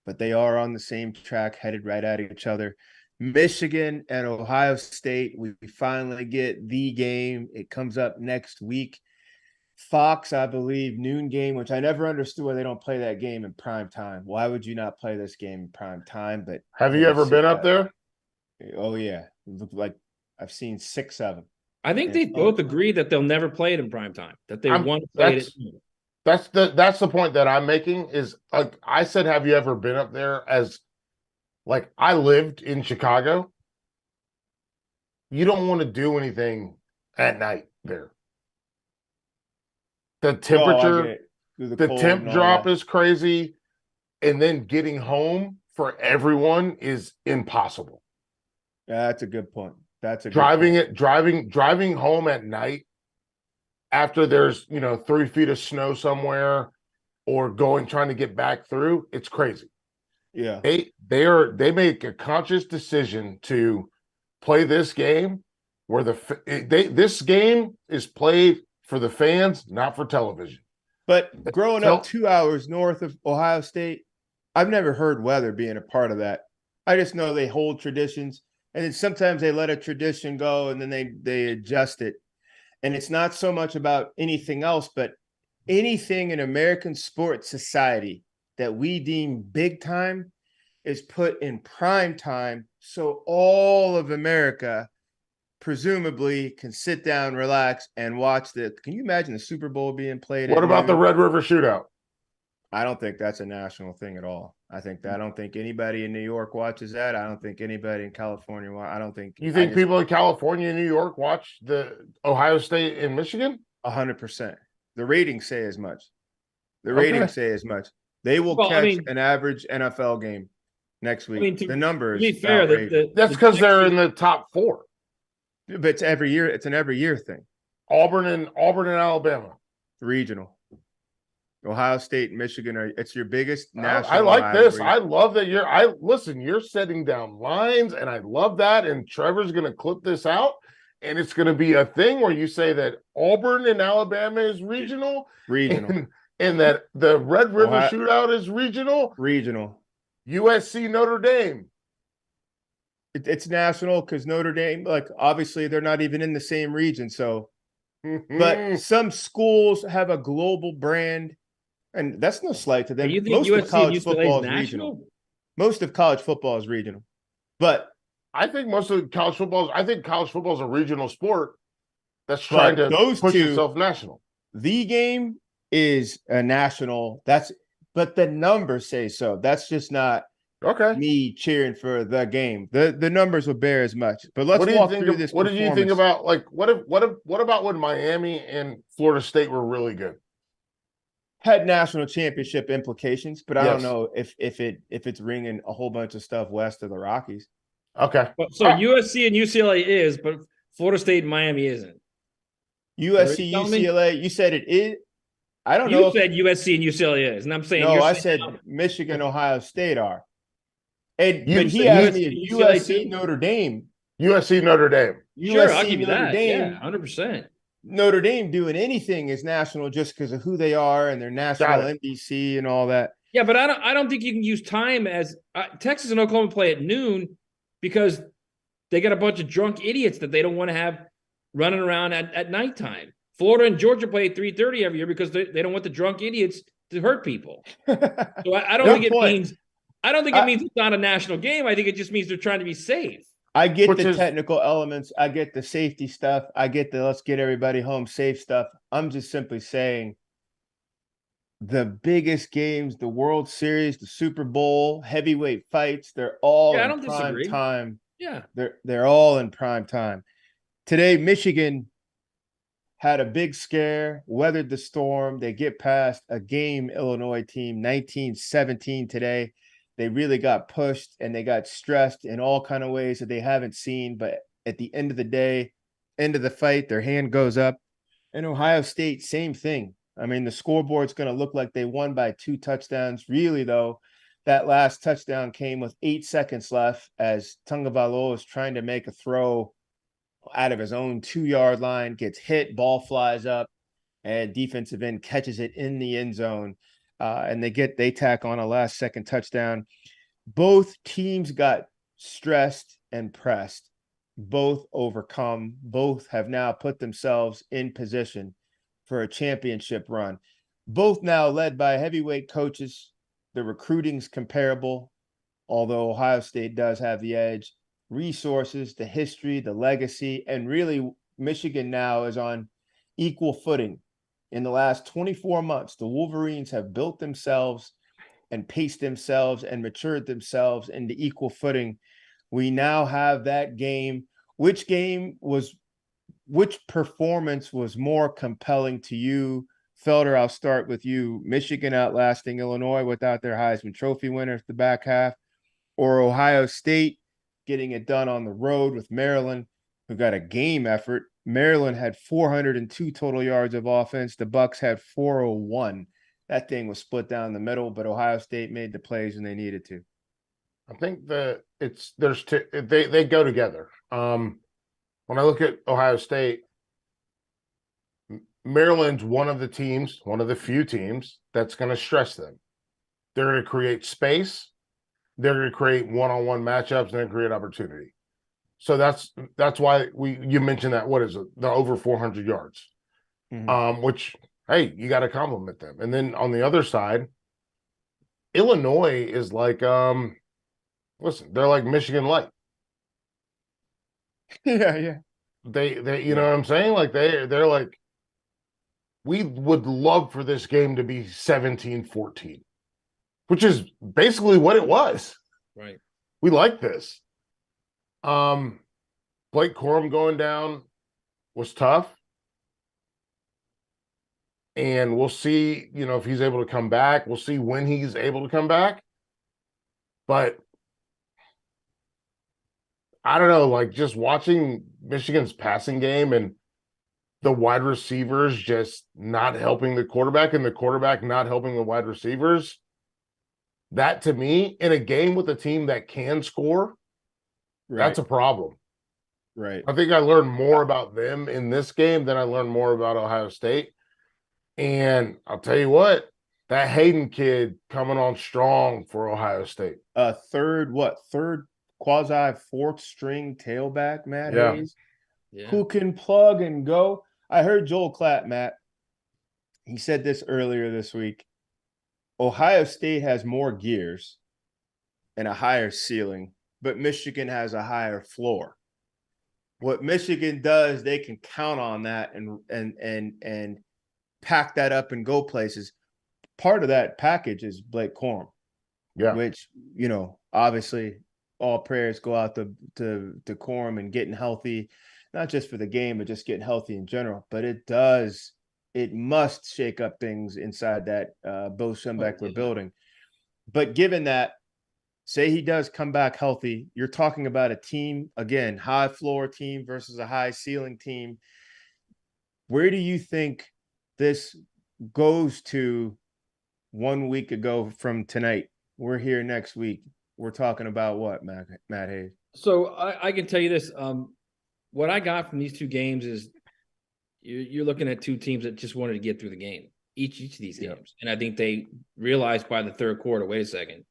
[SPEAKER 1] but they are on the same track, headed right at each other. Michigan and Ohio State. We finally get the game. It comes up next week. Fox, I believe, noon game, which I never understood why they don't play that game in prime time. Why would you not play this game in prime time? But
[SPEAKER 3] have you ever been up there?
[SPEAKER 1] Oh, yeah. It looked like I've seen 6 of them.
[SPEAKER 2] I think they both agree that they'll never play it in prime time, that they want to play it.
[SPEAKER 3] That's the point that I'm making is, like I said, have you ever been up there? As like I lived in Chicago. You don't want to do anything at night there. The temperature, the temp drop is crazy. And then getting home for everyone is impossible.
[SPEAKER 1] Yeah, that's a good point. That's a
[SPEAKER 3] driving home at night after there's 3 feet of snow somewhere, or trying to get back through. It's crazy.
[SPEAKER 1] Yeah.
[SPEAKER 3] They make a conscious decision to play this game where this game is played for the fans, not for television.
[SPEAKER 1] But growing up 2 hours north of Ohio State, I've never heard weather being a part of that. I just know they hold traditions, and then sometimes they let a tradition go and then they adjust it. And it's not so much about anything else, but anything in American sports society that we deem big time is put in prime time, so all of America presumably can sit down, relax, and watch the. Can you imagine the Super Bowl being played?
[SPEAKER 3] What about the Red River Shootout?
[SPEAKER 1] I don't think that's a national thing at all. I don't think anybody in New York watches that. I don't think anybody in California. I don't think.
[SPEAKER 3] You think people in California and New York watch the Ohio State and Michigan?
[SPEAKER 1] 100%. The ratings say as much. Ratings say as much. They will catch an average NFL game next week. The numbers. To be fair,
[SPEAKER 3] that's because they're in the top 4.
[SPEAKER 1] But it's every year. It's an every year thing.
[SPEAKER 3] Auburn and Alabama.
[SPEAKER 1] Regional. Ohio State and Michigan it's your biggest national.
[SPEAKER 3] I like this. I love that you're setting down lines, and I love that. And Trevor's going to clip this out, and it's going to be a thing where you say that Auburn and Alabama is regional, and that the Red River Shootout is regional. USC Notre Dame.
[SPEAKER 1] It's national because Notre Dame, like, obviously they're not even in the same region. So, but some schools have a global brand, and that's no slight to them.
[SPEAKER 2] You think most of college football is regional?
[SPEAKER 1] Most of college football is regional, but
[SPEAKER 3] I think college football is a regional sport that's trying to push itself national.
[SPEAKER 1] The game is a national. But the numbers say so. That's just not me cheering for the game. The numbers will bear as much. But let's walk through this.
[SPEAKER 3] What did you think about what about when Miami and Florida State were really good?
[SPEAKER 1] Had national championship implications, but I don't know if it's ringing a whole bunch of stuff west of the Rockies.
[SPEAKER 3] Okay.
[SPEAKER 2] So USC and UCLA is, but Florida State and Miami isn't.
[SPEAKER 1] USC, UCLA, you said it is. I don't know.
[SPEAKER 2] You said USC and UCLA is, and I'm saying
[SPEAKER 1] no. I said Michigan, Ohio State are. But he asked me USC, Notre Dame.
[SPEAKER 3] USC, Notre Dame.
[SPEAKER 2] Sure, I'll give you that. Yeah, 100%.
[SPEAKER 1] Notre Dame doing anything is national just because of who they are and their national NBC and all that.
[SPEAKER 2] Yeah, but I don't think you can use time as Texas and Oklahoma play at noon because they got a bunch of drunk idiots that they don't want to have running around at nighttime. Florida and Georgia play at 3:30 every year because they don't want the drunk idiots to hurt people. So I don't think it means it's not a national game. I think it just means they're trying to be safe.
[SPEAKER 1] I get the technical elements. I get the safety stuff. I get the let's get everybody home safe stuff. I'm just simply saying the biggest games, the World Series, the Super Bowl, heavyweight fights, they're all in prime time.
[SPEAKER 2] Yeah.
[SPEAKER 1] They're all in prime time. Today, Michigan had a big scare, weathered the storm. They get past a game Illinois team, 19-17 today. They really got pushed and they got stressed in all kind of ways that they haven't seen. But at the end of the day, end of the fight, their hand goes up. And Ohio State, same thing. I mean, the scoreboard's going to look like they won by 2 touchdowns. Really, though, that last touchdown came with 8 seconds left as Tagovailoa is trying to make a throw out of his own 2-yard line, gets hit, ball flies up, and defensive end catches it in the end zone. And they tack on a last second touchdown. Both teams got stressed and pressed, both overcome, both have now put themselves in position for a championship run. Both now led by heavyweight coaches. The recruiting's comparable, although Ohio State does have the edge. Resources, the history, the legacy, and really Michigan now is on equal footing. In the last 24 months, the Wolverines have built themselves and paced themselves and matured themselves into equal footing. We now have that game. Which performance was more compelling to you? Felder, I'll start with you. Michigan outlasting Illinois without their Heisman Trophy winner at the back half, or Ohio State getting it done on the road with Maryland who got a game effort. Maryland had 402 total yards of offense. The Bucks had 401. That thing was split down the middle, but Ohio State made the plays when they needed to.
[SPEAKER 3] I think that they go together. When I look at Ohio State, Maryland's one of the few teams that's going to stress them. They're going to create space. They're going to create one-on-one matchups and then create opportunity. So that's why you mentioned that. What is it? The over 400 yards, which, hey, you got to compliment them. And then on the other side, Illinois is like, listen, they're like Michigan Light.
[SPEAKER 1] Yeah.
[SPEAKER 3] They you know what I'm saying? Like they're like, we would love for this game to be 17-14, which is basically what it was.
[SPEAKER 2] Right.
[SPEAKER 3] We like this. Blake Corum going down was tough. And we'll see, if he's able to come back. We'll see when he's able to come back. But I don't know, like just watching Michigan's passing game and the wide receivers just not helping the quarterback and the quarterback not helping the wide receivers. That to me, in a game with a team that can score, that's a problem.
[SPEAKER 1] Right.
[SPEAKER 3] I think I learned more about them in this game than I learned more about Ohio State. And I'll tell you what, that Hayden kid coming on strong for Ohio State.
[SPEAKER 1] Third quasi fourth string tailback, Matt Hayes, who can plug and go. I heard Joel Klatt, Matt. He said this earlier this week. Ohio State has more gears and a higher ceiling, but Michigan has a higher floor. What Michigan does, they can count on that and pack that up and go places. Part of that package is Blake Corum, which, obviously all prayers go out to Corum and getting healthy, not just for the game, but just getting healthy in general. But it must shake up things inside that Bo Schembechler building. But given that, say he does come back healthy, you're talking about a team, again, high floor team versus a high ceiling team. Where do you think this goes to 1 week ago from tonight? We're here next week. We're talking about what, Matt Hayes?
[SPEAKER 2] So I can tell you this. What I got from these two games is you're looking at two teams that just wanted to get through the game, each of these games. And I think they realized by the third quarter, wait a second,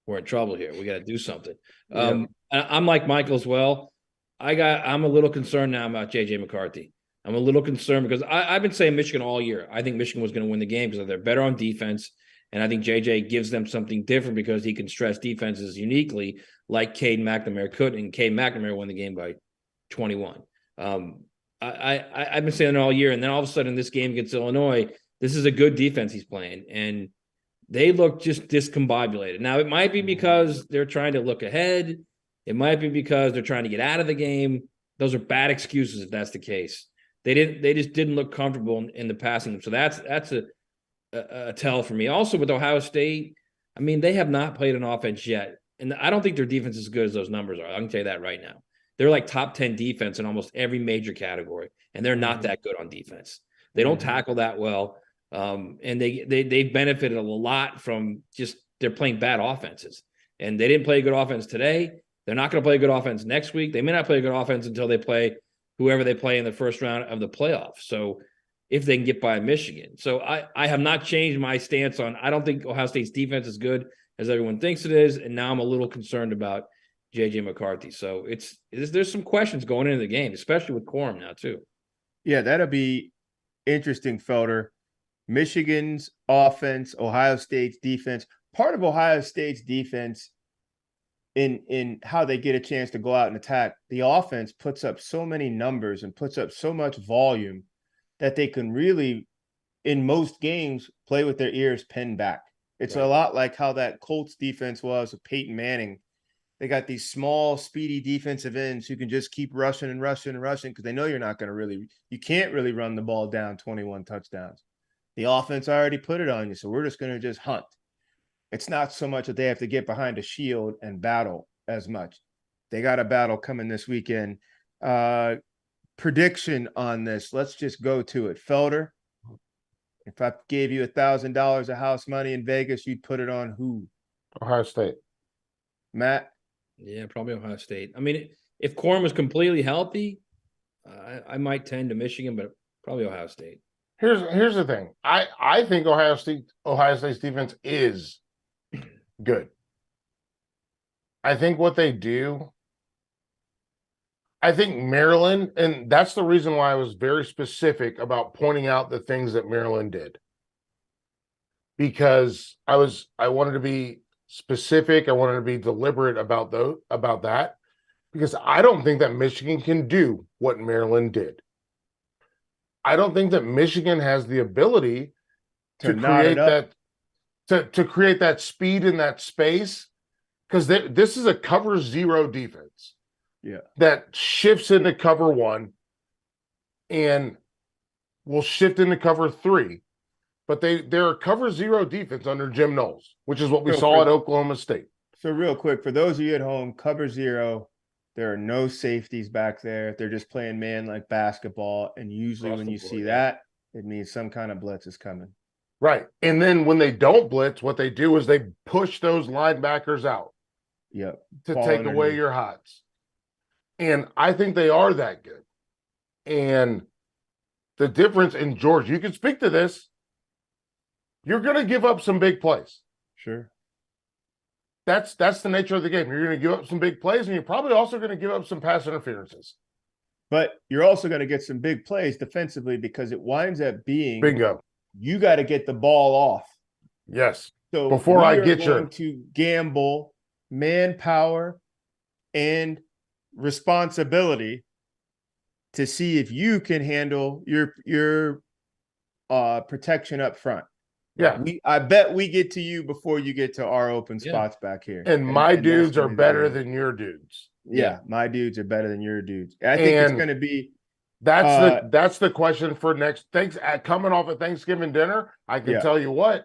[SPEAKER 2] we're in trouble here. We got to do something. I'm like Michael as well. I'm a little concerned now about JJ McCarthy. I'm a little concerned because I've been saying Michigan all year. I think Michigan was going to win the game because they're better on defense. And I think JJ gives them something different because he can stress defenses uniquely like Cade McNamara could. And Cade McNamara won the game by 21. I've been saying it all year. And then all of a sudden this game against Illinois, this is a good defense he's playing. And they look just discombobulated. Now, it might be because they're trying to look ahead. It might be because they're trying to get out of the game. Those are bad excuses if that's the case. They just didn't look comfortable in the passing. So that's a tell for me. Also with Ohio State, I mean, they have not played an offense yet. And I don't think their defense is as good as those numbers are. I can tell you that right now. They're like top 10 defense in almost every major category. And they're not that good on defense. They don't tackle that well. And they benefited a lot from just they're playing bad offenses. And they didn't play a good offense today. They're not going to play a good offense next week. They may not play a good offense until they play whoever they play in the first round of the playoffs. So if they can get by Michigan. So I have not changed my stance on, I don't think Ohio State's defense is good as everyone thinks it is. And now I'm a little concerned about JJ McCarthy. So there's some questions going into the game, especially with Corum now too.
[SPEAKER 1] Yeah, that'll be interesting, Felder. Michigan's offense, Ohio State's defense. Part of Ohio State's defense in how they get a chance to go out and attack, the offense puts up so many numbers and puts up so much volume that they can really, in most games, play with their ears pinned back. It's a lot like how that Colts defense was with Peyton Manning. They got these small, speedy defensive ends who can just keep rushing and rushing and rushing because they know you're not going to you can't really run the ball down 21 touchdowns. The offense already put it on you, so we're just going to just hunt. It's not so much that they have to get behind a shield and battle as much. They got a battle coming this weekend prediction on this. Let's just go to it. Felder, if I gave you $1,000 of house money in Vegas, you'd put it on who?
[SPEAKER 3] Ohio State.
[SPEAKER 1] Matt?
[SPEAKER 2] Yeah, probably Ohio State. I mean, if Corn was completely healthy, I might tend to Michigan, but probably Ohio State.
[SPEAKER 3] Here's the thing. I think Ohio State's defense is good. I think what they do, I think Maryland, and that's the reason why I was very specific about pointing out the things that Maryland did. Because I wanted to be specific, I wanted to be deliberate about that, because I don't think that Michigan can do what Maryland did. I don't think that Michigan has the ability to create that speed in that space, because this is a cover zero defense.
[SPEAKER 1] Yeah, that
[SPEAKER 3] shifts into cover one and will shift into cover three. But they're a cover zero defense under Jim Knowles, which is what we saw at Oklahoma State.
[SPEAKER 1] So real quick, for those of you at home, cover zero, there are no safeties back there. They're just playing man like basketball. And usually when you see that, it means some kind of blitz is coming.
[SPEAKER 3] Right. And then when they don't blitz, what they do is they push those linebackers out.
[SPEAKER 1] Yep.
[SPEAKER 3] To take away your hots. And I think they are that good. And the difference in George, you can speak to this. You're going to give up some big plays.
[SPEAKER 1] Sure.
[SPEAKER 3] That's the nature of the game. You're going to give up some big plays, and you're probably also going to give up some pass interferences.
[SPEAKER 1] But you're also going to get some big plays defensively, because it winds up being
[SPEAKER 3] bingo.
[SPEAKER 1] You got to get the ball off.
[SPEAKER 3] Yes.
[SPEAKER 1] So
[SPEAKER 3] before I get
[SPEAKER 1] to gamble manpower and responsibility to see if you can handle your protection up front.
[SPEAKER 3] Yeah.
[SPEAKER 1] I bet we get to you before you get to our open spots back here.
[SPEAKER 3] And my dudes are better than your dudes.
[SPEAKER 1] Yeah, my dudes are better than your dudes. I think it's going to be
[SPEAKER 3] that's the question for next. Coming off of Thanksgiving dinner, I can tell you what.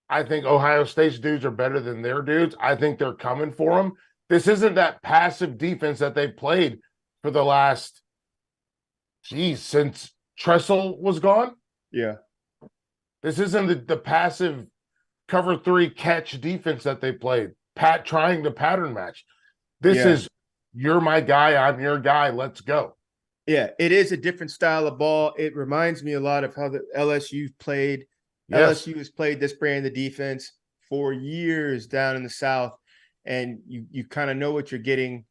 [SPEAKER 3] I think Ohio State's dudes are better than their dudes. I think they're coming for them. This isn't that passive defense that they've played for the last, since Tressel was gone.
[SPEAKER 1] Yeah.
[SPEAKER 3] This isn't the passive cover three catch defense that they played. Trying to pattern match. This is, you're my guy, I'm your guy, let's go.
[SPEAKER 1] Yeah, it is a different style of ball. It reminds me a lot of how the LSU played.
[SPEAKER 3] Yes.
[SPEAKER 1] LSU has played this brand of defense for years down in the South, and you kind of know what you're getting,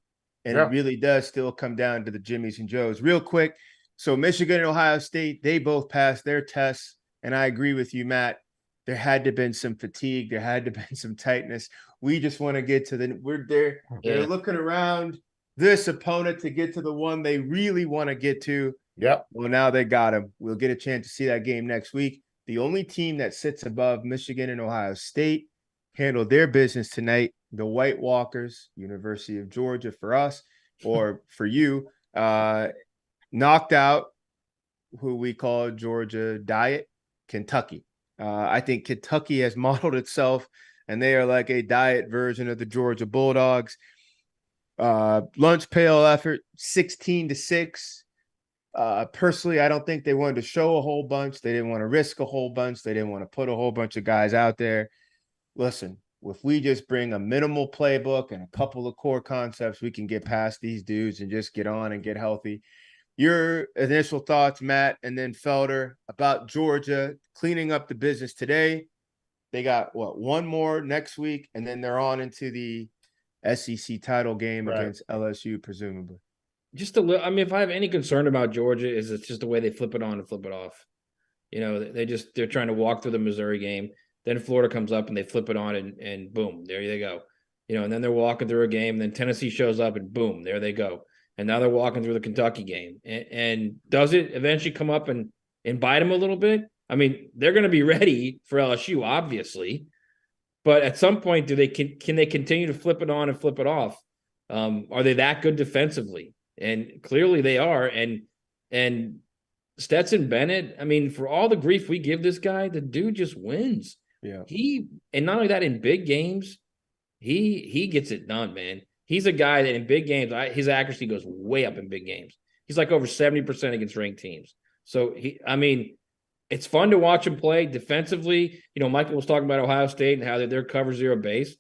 [SPEAKER 1] and it really does still come down to the Jimmies and Joes. Real quick, so Michigan and Ohio State, they both passed their tests, and I agree with you, Matt. There had to have been some fatigue. There had to have been some tightness. We just want to get to they're looking around this opponent to get to the one they really want to get to.
[SPEAKER 3] Yep.
[SPEAKER 1] Well, now they got him. We'll get a chance to see that game next week. The only team that sits above Michigan and Ohio State handled their business tonight. The White Walkers, University of Georgia for us, or for you, knocked out who we call Georgia Diet, Kentucky. I think Kentucky has modeled itself, and they are like a diet version of the Georgia Bulldogs. Lunch pail effort, 16-6. Personally, I don't think they wanted to show a whole bunch. They didn't want to risk a whole bunch. They didn't want to put a whole bunch of guys out there. Listen, if we just bring a minimal playbook and a couple of core concepts, we can get past these dudes and just get on and get healthy. Your initial thoughts, Matt, and then Felder, about Georgia cleaning up the business today. They got, one more next week, and then they're on into the SEC title game against LSU, presumably.
[SPEAKER 2] Just a little. I mean, if I have any concern about Georgia, is it's just the way they flip it on and flip it off. You know, they're trying to walk through the Missouri game. Then Florida comes up and they flip it on and boom, there they go. You know, and then they're walking through a game. Then Tennessee shows up and boom, there they go. And now they're walking through the Kentucky game. And does it eventually come up and bite them a little bit? I mean, they're going to be ready for LSU, obviously. But at some point, can they continue to flip it on and flip it off? Are they that good defensively? And clearly they are. And Stetson Bennett, I mean, for all the grief we give this guy, the dude just wins.
[SPEAKER 1] Yeah.
[SPEAKER 2] And not only that, in big games, he gets it done, man. He's a guy that in big games, his accuracy goes way up in big games. He's like over 70% against ranked teams. So it's fun to watch him play defensively. Michael was talking about Ohio State and how they're cover zero base.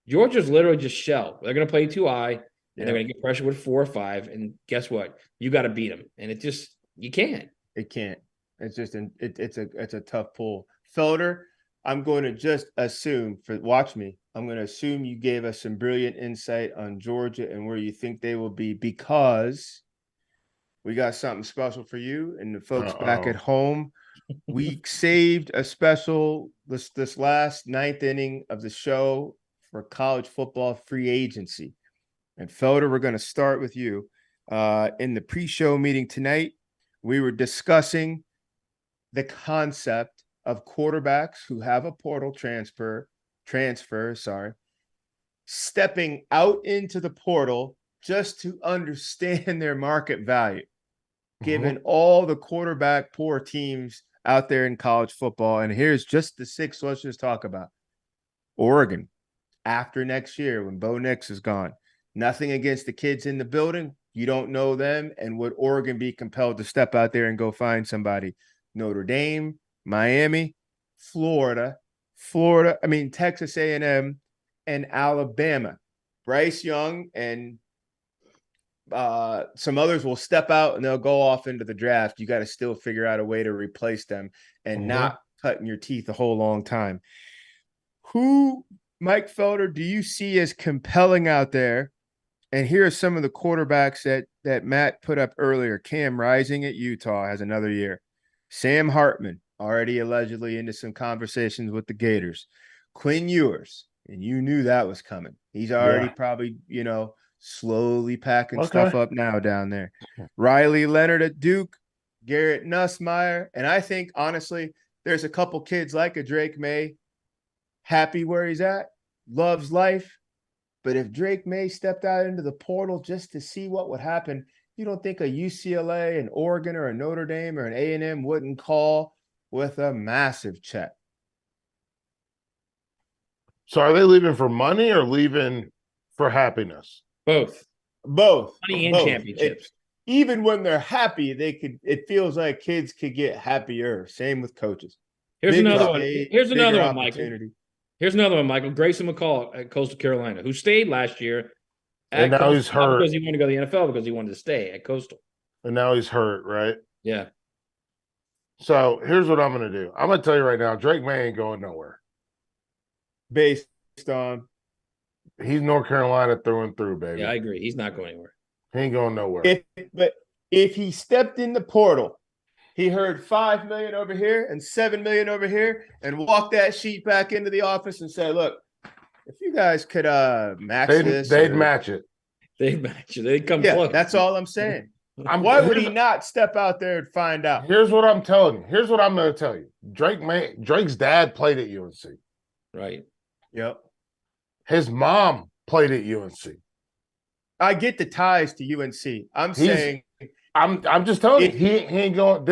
[SPEAKER 2] Georgia's literally just shell. They're going to play too high, and they're going to get pressure with 4 or 5. And guess what? You got to beat them. And you can't.
[SPEAKER 1] It can't. It's just it's a tough pull. Felder, I'm going to just assume watch me. I'm going to assume you gave us some brilliant insight on Georgia and where you think they will be, because we got something special for you and the folks back at home. We saved a special this last 9th inning of the show for college football free agency. And Felder, we're going to start with you. In the pre-show meeting tonight, we were discussing the concept of quarterbacks who have a portal transfer, stepping out into the portal just to understand their market value, given all the quarterback poor teams out there in college football. And here's just the 6 let's just talk about. Oregon, after next year when Bo Nix is gone. Nothing against the kids in the building. You don't know them. And would Oregon be compelled to step out there and go find somebody? Notre Dame, Miami, Florida, Texas A&M, and Alabama. Bryce Young and some others will step out and they'll go off into the draft. You got to still figure out a way to replace them and not cutting your teeth a whole long time. Who, Mike Felder, do you see as compelling out there? And here are some of the quarterbacks that Matt put up earlier. Cam Rising at Utah has another year. Sam Hartman, already allegedly into some conversations with the Gators. Quinn Ewers, and you knew that was coming. He's already probably, slowly packing stuff up now down there. Riley Leonard at Duke, Garrett Nussmeier. And I think, honestly, there's a couple kids like a Drake May, happy where he's at, loves life. But if Drake May stepped out into the portal just to see what would happen, you don't think a UCLA, an Oregon, or a Notre Dame, or an A&M wouldn't call with a massive check?
[SPEAKER 3] So are they leaving for money or leaving for happiness?
[SPEAKER 2] Both.
[SPEAKER 1] Money
[SPEAKER 2] and championships.
[SPEAKER 1] Even when they're happy, it feels like kids could get happier. Same with coaches.
[SPEAKER 2] Here's another one, Michael. Here's another one, Michael. Grayson McCall at Coastal Carolina, who stayed last year.
[SPEAKER 3] And now he's hurt.
[SPEAKER 2] Because he wanted to go to the NFL, because he wanted to stay at Coastal.
[SPEAKER 3] And now he's hurt, right?
[SPEAKER 2] Yeah.
[SPEAKER 3] So here's what I'm going to do. I'm going to tell you right now, Drake May ain't going nowhere.
[SPEAKER 1] Based on?
[SPEAKER 3] He's North Carolina through and through, baby.
[SPEAKER 2] Yeah, I agree. He's not going anywhere.
[SPEAKER 3] He ain't going nowhere.
[SPEAKER 1] But if he stepped in the portal, he heard $5 million over here and $7 million over here, and walked that sheet back into the office and said, "Look, if you guys could match this,
[SPEAKER 3] they'd match it.
[SPEAKER 2] They'd match it. They'd come close."
[SPEAKER 1] That's all I'm saying. Why would he not step out there and find out?
[SPEAKER 3] Here's what I'm telling you. Here's what I'm going to tell you. Drake's dad played at UNC.
[SPEAKER 2] Right.
[SPEAKER 1] Yep.
[SPEAKER 3] His mom played at UNC.
[SPEAKER 1] I get the ties to UNC. I'm just telling you, he ain't going.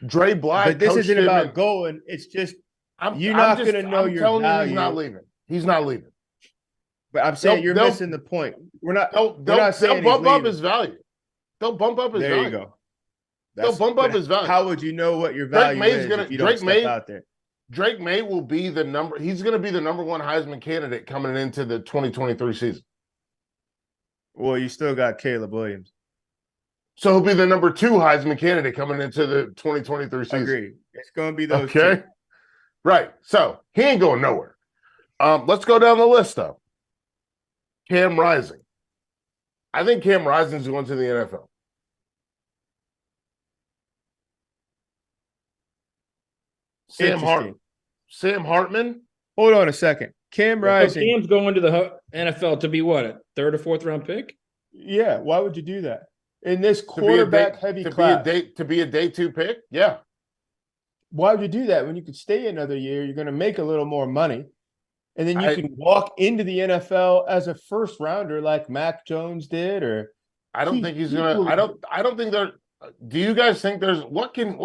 [SPEAKER 1] Dre Bly.
[SPEAKER 3] But
[SPEAKER 1] this isn't about going. It's just you're not going to know your value.
[SPEAKER 3] He's not leaving. He's not leaving.
[SPEAKER 1] But I'm saying you're missing the point. We're not.
[SPEAKER 3] They'll bump up his value. They'll bump up his value.
[SPEAKER 1] There you go.
[SPEAKER 3] They'll bump up his value.
[SPEAKER 1] How would you know what your value is if you don't step out there?
[SPEAKER 3] Drake May will be he's going to be the number 1 Heisman candidate coming into the 2023 season.
[SPEAKER 1] Well, you still got Caleb Williams.
[SPEAKER 3] So he'll be the number 2 Heisman candidate coming into the 2023 season.
[SPEAKER 1] Agreed. It's going to be those two.
[SPEAKER 3] Right. So he ain't going nowhere. Let's go down the list, though. Cam Rising. I think Cam Rising is going to the NFL. Sam Hartman.
[SPEAKER 1] Hold on a second. Cam Rising.
[SPEAKER 2] Cam's going to the NFL to be what, a 3rd or 4th round pick?
[SPEAKER 1] Yeah. Why would you do that in this quarterback heavy class?
[SPEAKER 3] To be a day 2 pick? Yeah.
[SPEAKER 1] Why would you do that when you could stay another year? You're going to make a little more money, and then you can walk into the NFL as a first rounder like Mac Jones did. Or
[SPEAKER 3] I don't think he's going to. I don't think there. Do you guys think there's what can?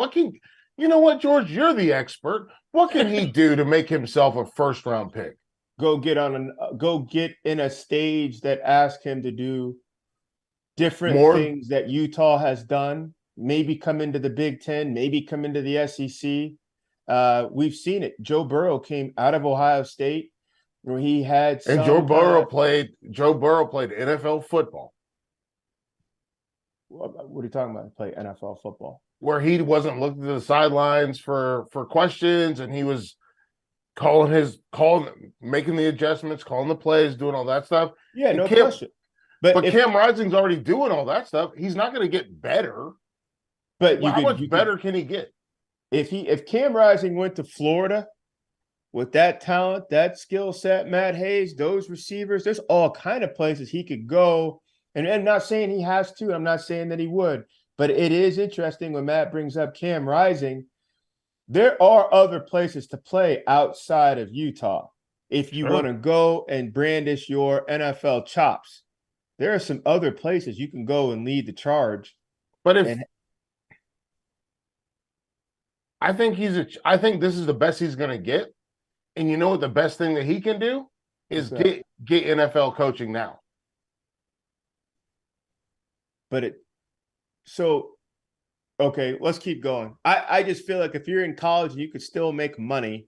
[SPEAKER 3] You know what, George? You're the expert. What can he do to make himself a first round pick?
[SPEAKER 1] go get in a stage that asks him to do different
[SPEAKER 3] More
[SPEAKER 1] things that Utah has done, maybe come into the Big Ten, maybe come into the SEC. We've seen it. Joe Burrow came out of Ohio State where he had
[SPEAKER 3] and Joe Burrow played NFL football.
[SPEAKER 1] What are you talking about? Play NFL football
[SPEAKER 3] where he wasn't looking to the sidelines for questions, and he was making the adjustments, calling the plays, doing all that stuff.
[SPEAKER 1] Yeah,
[SPEAKER 3] and
[SPEAKER 1] no question.
[SPEAKER 3] But Cam Rising's already doing all that stuff. He's not going to get better.
[SPEAKER 1] But
[SPEAKER 3] how much better can he get?
[SPEAKER 1] If Cam Rising went to Florida with that talent, that skill set, Matt Hayes, those receivers, there's all kind of places he could go. And I'm not saying he has to. I'm not saying that he would. But it is interesting when Matt brings up Cam Rising. There are other places to play outside of Utah. If you want to go and brandish your NFL chops, there are some other places you can go and lead the charge.
[SPEAKER 3] But I think this is the best he's going to get. And you know what the best thing that he can do is get NFL coaching now.
[SPEAKER 1] Okay, let's keep going. I just feel like if you're in college and you could still make money,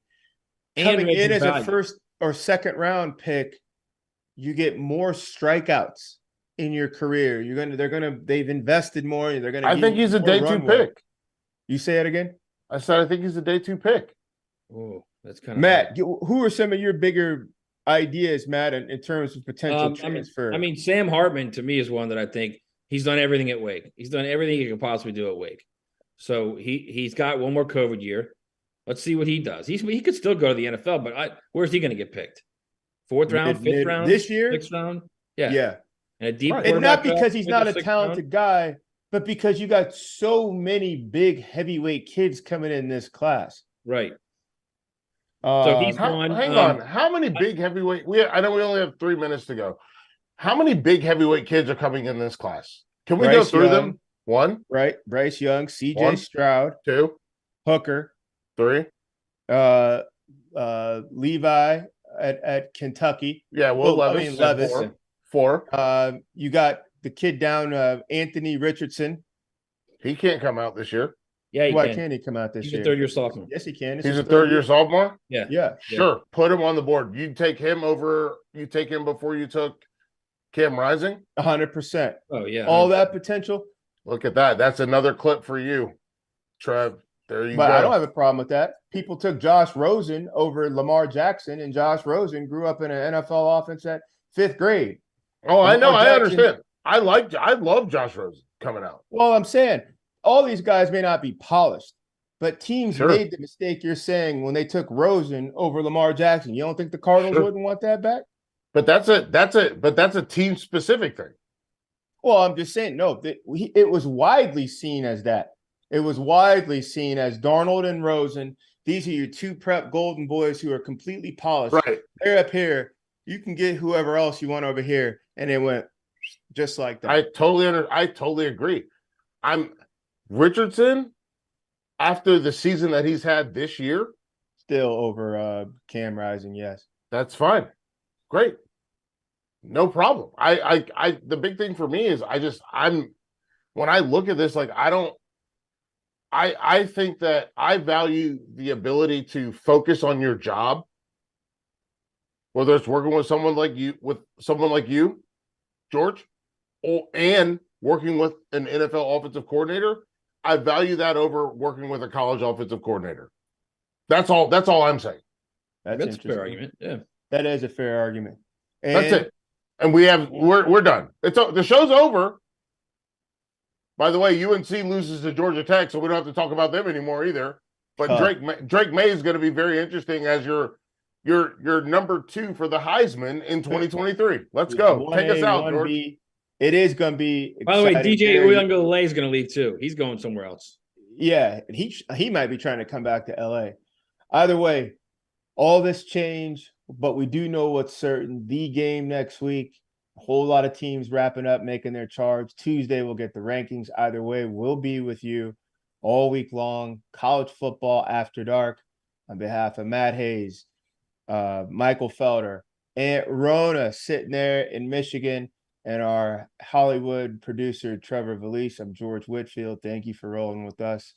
[SPEAKER 1] coming in as a first or second round pick, you get more strikeouts in your career. They've invested more.
[SPEAKER 3] I think he's a day 2 pick.
[SPEAKER 1] You say it again?
[SPEAKER 3] I said I think he's a day 2 pick.
[SPEAKER 2] Oh, that's kind of
[SPEAKER 1] Matt. Who are some of your bigger ideas, Matt, in terms of potential transfer?
[SPEAKER 2] I mean, Sam Hartman to me is one that I think he's done everything at Wake. He's done everything he could possibly do at Wake. So he's got one more COVID year. Let's see what he does. He could still go to the NFL, but where's he going to get picked? 4th round, 5th round,
[SPEAKER 1] this year,
[SPEAKER 2] 6th round? Yeah.
[SPEAKER 1] Yeah.
[SPEAKER 2] And a deep
[SPEAKER 1] and not because he's not a talented guy, but because you got so many big heavyweight kids coming in this class.
[SPEAKER 2] Right. So he's one.
[SPEAKER 3] Hang on. How many big heavyweight? I know we only have 3 minutes to go. How many big heavyweight kids are coming in this class? Can we go through them? 1.
[SPEAKER 1] Right. Bryce Young, CJ Stroud.
[SPEAKER 3] 2.
[SPEAKER 1] Hooker.
[SPEAKER 3] 3.
[SPEAKER 1] Levi at Kentucky.
[SPEAKER 3] Yeah, Levis.
[SPEAKER 1] Levis.
[SPEAKER 3] 4.
[SPEAKER 1] You got the kid down, Anthony Richardson.
[SPEAKER 3] He can't come out this year.
[SPEAKER 2] Yeah,
[SPEAKER 1] Why can't he come out this year?
[SPEAKER 2] He's a 3rd-year sophomore.
[SPEAKER 1] Yes, he can.
[SPEAKER 3] He's a 3rd-year sophomore?
[SPEAKER 2] Yeah.
[SPEAKER 3] Sure. Put him on the board. You take him before you took Cam Rising?
[SPEAKER 1] 100%.
[SPEAKER 2] Oh, yeah. 100%.
[SPEAKER 1] All that potential.
[SPEAKER 3] Look at that. That's another clip for you, Trev. There you go.
[SPEAKER 1] But I don't have a problem with that. People took Josh Rosen over Lamar Jackson, and Josh Rosen grew up in an NFL offense at 5th grade.
[SPEAKER 3] Oh, I know. I understand. I love Josh Rosen coming out.
[SPEAKER 1] Well, I'm saying all these guys may not be polished, but teams made the mistake you're saying when they took Rosen over Lamar Jackson. You don't think the Cardinals wouldn't want that back?
[SPEAKER 3] But that's a team specific thing.
[SPEAKER 1] Well, I'm just saying, no, it was widely seen as that. It was widely seen as Darnold and Rosen. These are your 2 prep golden boys who are completely polished.
[SPEAKER 3] Right.
[SPEAKER 1] They're up here. You can get whoever else you want over here. And it went just like that.
[SPEAKER 3] I totally agree. Richardson, after the season that he's had this year.
[SPEAKER 1] Still over Cam Rising, yes. That's
[SPEAKER 3] fine. Great. No problem. The big thing for me is when I look at this, like I think that I value the ability to focus on your job, whether it's working with someone like you, George, and working with an NFL offensive coordinator. I value that over working with a college offensive coordinator. That's all I'm saying.
[SPEAKER 2] That's a fair argument. Yeah.
[SPEAKER 1] That is a fair argument. And
[SPEAKER 3] that's it. And we're done. The show's over. By the way, UNC loses to Georgia Tech, so we don't have to talk about them anymore either. But Drake May is going to be very interesting as your number 2 for the Heisman in 2023. Let's go. Take us out, George.
[SPEAKER 1] It is going to be exciting.
[SPEAKER 2] By the way, DJ Uyunglele is going to leave too. He's going somewhere else.
[SPEAKER 1] Yeah, he might be trying to come back to LA. Either way, all this change, but we do know what's certain. The game next week, a whole lot of teams wrapping up, making their charge. Tuesday, we'll get the rankings. Either way, we'll be with you all week long. College football after dark. On behalf of Matt Hayes, Michael Felder, Aunt Rona sitting there in Michigan, and our Hollywood producer, Trevor Valise. I'm George Whitfield. Thank you for rolling with us.